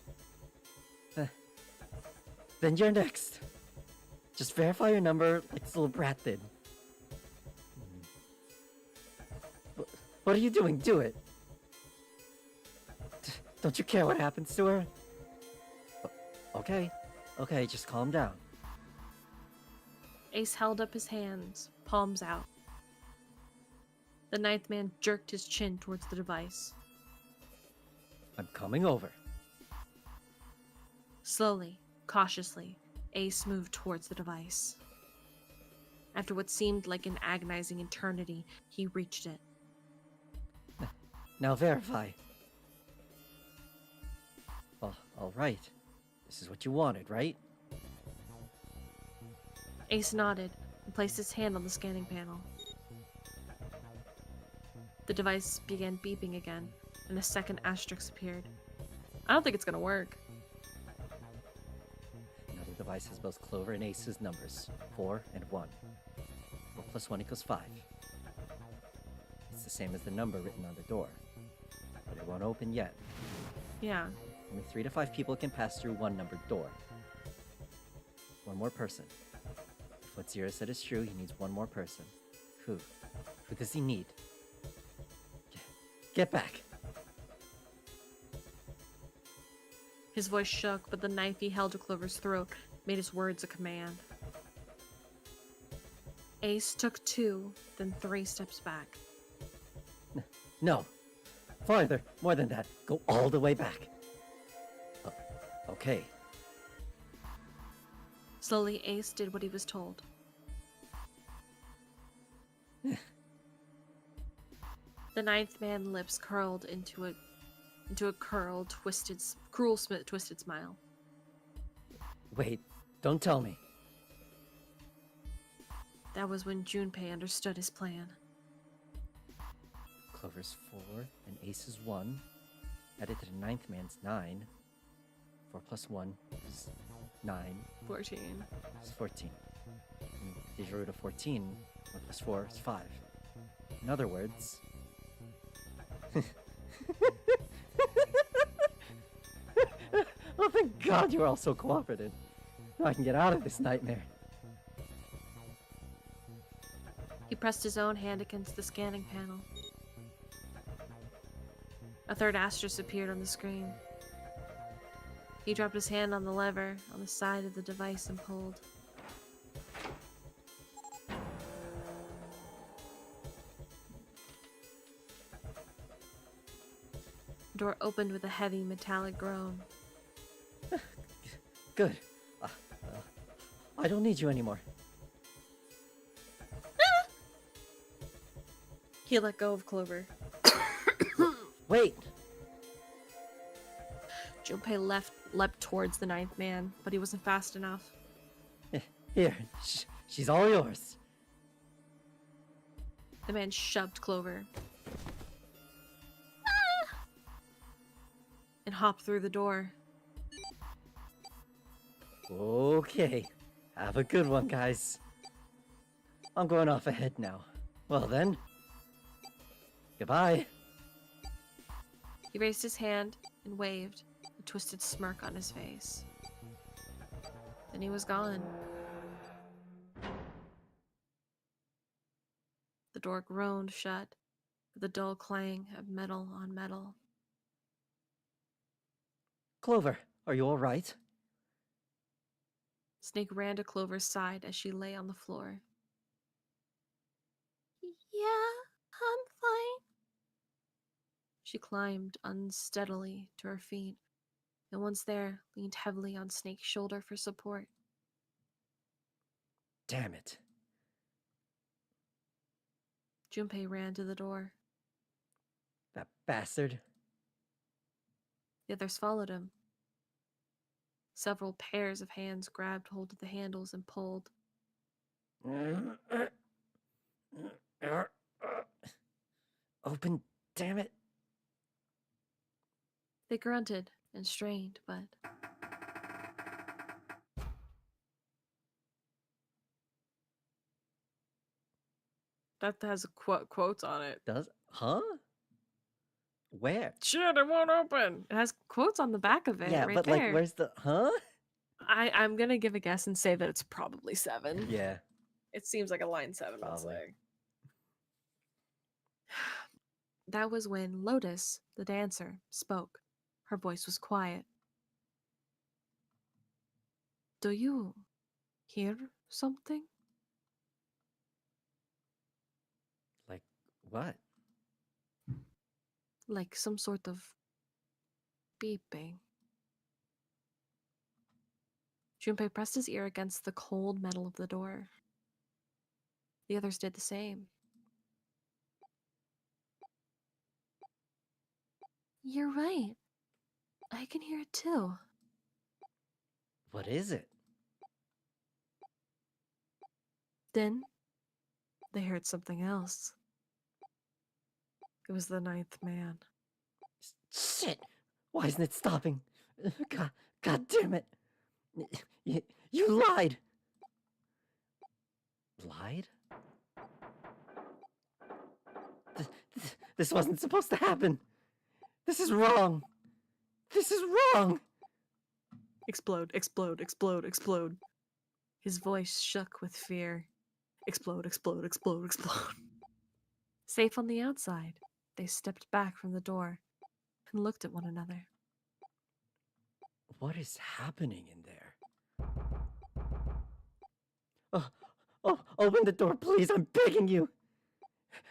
Then you're next. Just verify your number like this little brat did. What are you doing? Do it. Don't you care what happens to her? Okay, just calm down. Ace held up his hands, palms out. The 9th man jerked his chin towards the device. I'm coming over. Slowly, cautiously, Ace moved towards the device. After what seemed like an agonizing eternity, he reached it. Now verify. Well, alright. This is what you wanted, right? Ace nodded and placed his hand on the scanning panel. The device began beeping again, and a second asterisk appeared. I don't think it's gonna work. Now the device has both Clover and Ace's numbers, 4 and 1. 4 plus 1 equals 5. It's the same as the number written on the door, but it won't open yet. Yeah. Only 3 to 5 people can pass through one numbered door. One more person. If what Zero said is true, he needs one more person. Who? Who does he need? Get back! His voice shook, but the knife he held to Clover's throat made his words a command. Ace took 2, then 3 steps back. No! Farther! More than that! Go all the way back! Okay. Slowly, Ace did what he was told. The ninth man's lips curled into a curled, twisted, twisted smile. Wait, don't tell me. That was when Junpei understood his plan. Clover's 4 and Ace's 1. Added to the ninth man's 9. 4 plus 1 is 9. 14. Is 14. And the root of 14, 1 plus 4 is 5. In other words... Oh, thank God you're all so cooperative. Now I can get out of this nightmare. He pressed his own hand against the scanning panel. A third asterisk appeared on the screen. He dropped his hand on the lever on the side of the device and pulled. The door opened with a heavy metallic groan. Good. I don't need you anymore. He let go of Clover. Wait! Junpei leapt towards the ninth man, but he wasn't fast enough. Here, she's all yours. The man shoved Clover and hopped through the door. Okay. Have a good one, guys. I'm going off ahead now. Well then. Goodbye. He raised his hand and waved, a twisted smirk on his face. Then he was gone. The door groaned shut with a dull clang of metal on metal. Clover, are you alright? Snake ran to Clover's side as she lay on the floor. Yeah, I'm fine. She climbed unsteadily to her feet, and once there, leaned heavily on Snake's shoulder for support. Damn it. Junpei ran to the door. That bastard. The others followed him. Several pairs of hands grabbed hold of the handles and pulled. Open, damn it. They grunted and strained, but That has quotes on it. Does? Huh? Where? Shit, it won't open. it has quotes on the back of it. Yeah, right but there. like, where's the. Huh? I'm gonna give a guess and say that it's probably 7. Yeah. It seems like a line 7 would Probably. say. That was when Lotus, the dancer, spoke. Her voice was quiet. Do you hear something? Like, what? Like some sort of beeping. Junpei pressed his ear against the cold metal of the door. The others did the same. You're right. I can hear it too. What is it? Then they heard something else. It was the ninth man. Shit! Why isn't it stopping? God damn it! You lied! Lied? This wasn't supposed to happen! This is wrong! This is wrong! Explode, explode, explode, explode. His voice shook with fear. Explode, explode, explode, explode. Safe on the outside, they stepped back from the door and looked at one another. What is happening in there? Oh, open the door, please, I'm begging you!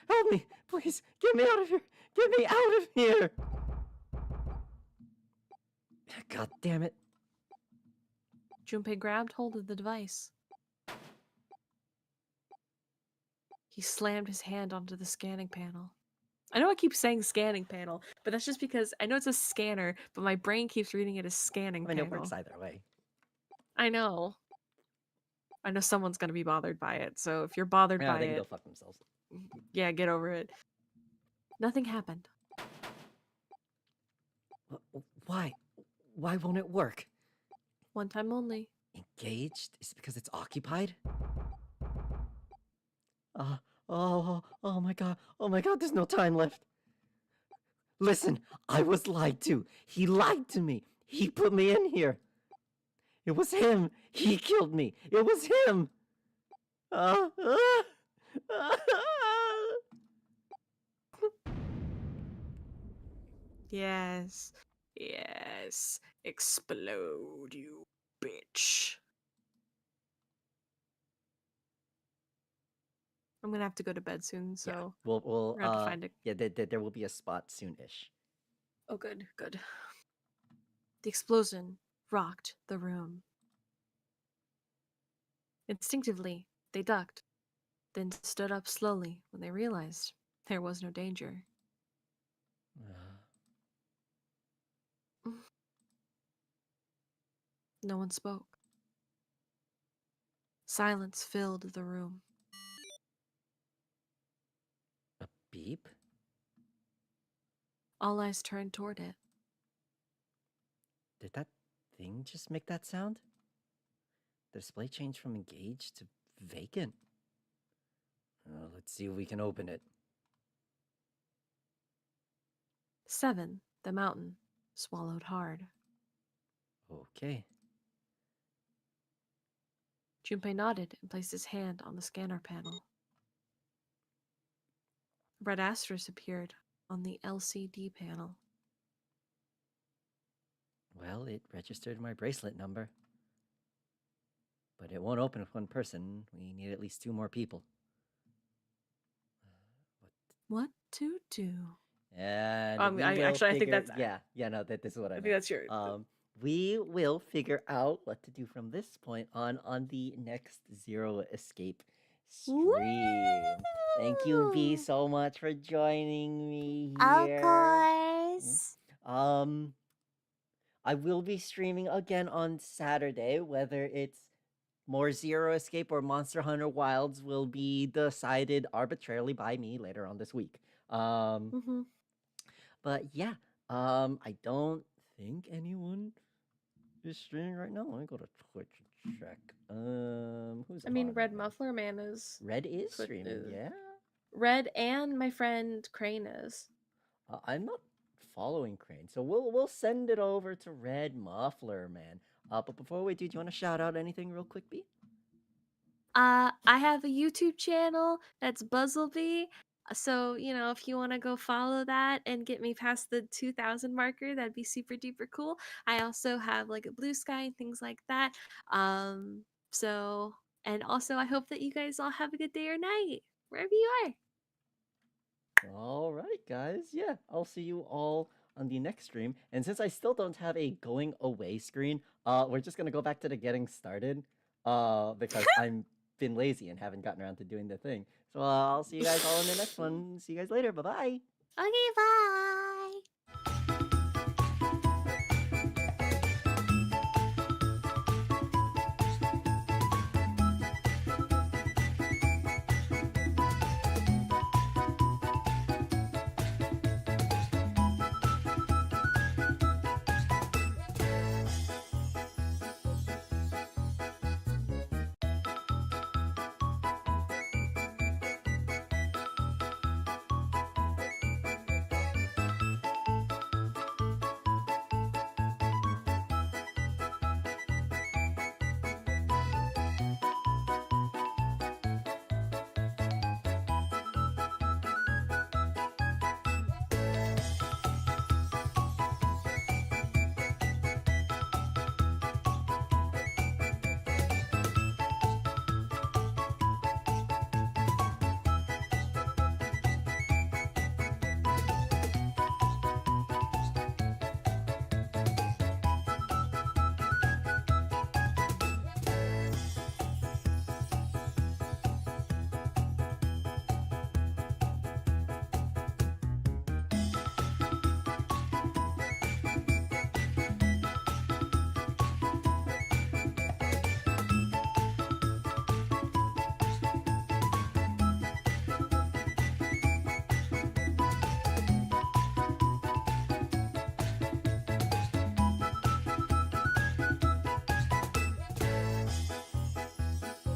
Help me, please, get me out of here! Get me out of here! God damn it. Junpei grabbed hold of the device. He slammed his hand onto the scanning panel. I know I keep saying scanning panel, but that's just because I know it's a scanner, but my brain keeps reading it as scanning I mean, panel. it works either way. I know. I know someone's gonna be bothered by it, so if you're bothered Yeah, by they can it, go fuck themselves. yeah, get over it. Nothing happened. Why? Why won't it work? One time only. Engaged? Is it because it's occupied? Oh my god, there's no time left. Listen, I was lied to. He lied to me. He put me in here. It was him. He killed me. It was him. Yes. Yes. Explode, you bitch. I'm gonna have to go to bed soon, so Yeah, we'll we're gonna have to find a... yeah, there will be a spot soon-ish. Oh, good, good. The explosion rocked the room. Instinctively, they ducked, then stood up slowly when they realized there was no danger. No one spoke. Silence filled the room. A beep? All eyes turned toward it. Did that thing just make that sound? The display changed from engaged to vacant. Let's see if we can open it. 7, the mountain, swallowed hard. Okay. Junpei nodded and placed his hand on the scanner panel. A red asterisk appeared on the LCD panel. Well, it registered my bracelet number. But it won't open with one person. We need at least 2 more people. What to do? And I think that's... no, this is what I I meant. think that's your... We will figure out what to do from this point on the next Zero Escape stream. Thank you, B, Woo! so much for joining me Of here. course. I will be streaming again on Saturday. Whether it's more Zero Escape or Monster Hunter Wilds will be decided arbitrarily by me later on this week. But yeah, I don't think anyone is streaming right now. Let me go to Twitch and check. Who's I mean, on Red right now? Muffler Man is... Red is Twitch streaming, is- yeah. Red and my friend Crane is. I'm not following Crane, so we'll send it over to Red Muffler Man. But before we do you want to shout out anything real quick, B? I have a YouTube channel that's Buzzlebee. So, you know, if you want to go follow that and get me past the 2,000 marker, that'd be super duper cool. I also have like a Blue Sky and things like that. So, and also I hope that you guys all have a good day or night, wherever you are. All right, guys. Yeah, I'll see you all on the next stream. And since I still don't have a going away screen, we're just gonna go back to the getting started. Because I'm been lazy and haven't gotten around to doing the thing. So I'll see you guys all in the next one. See you guys later. Bye bye. Okay, bye.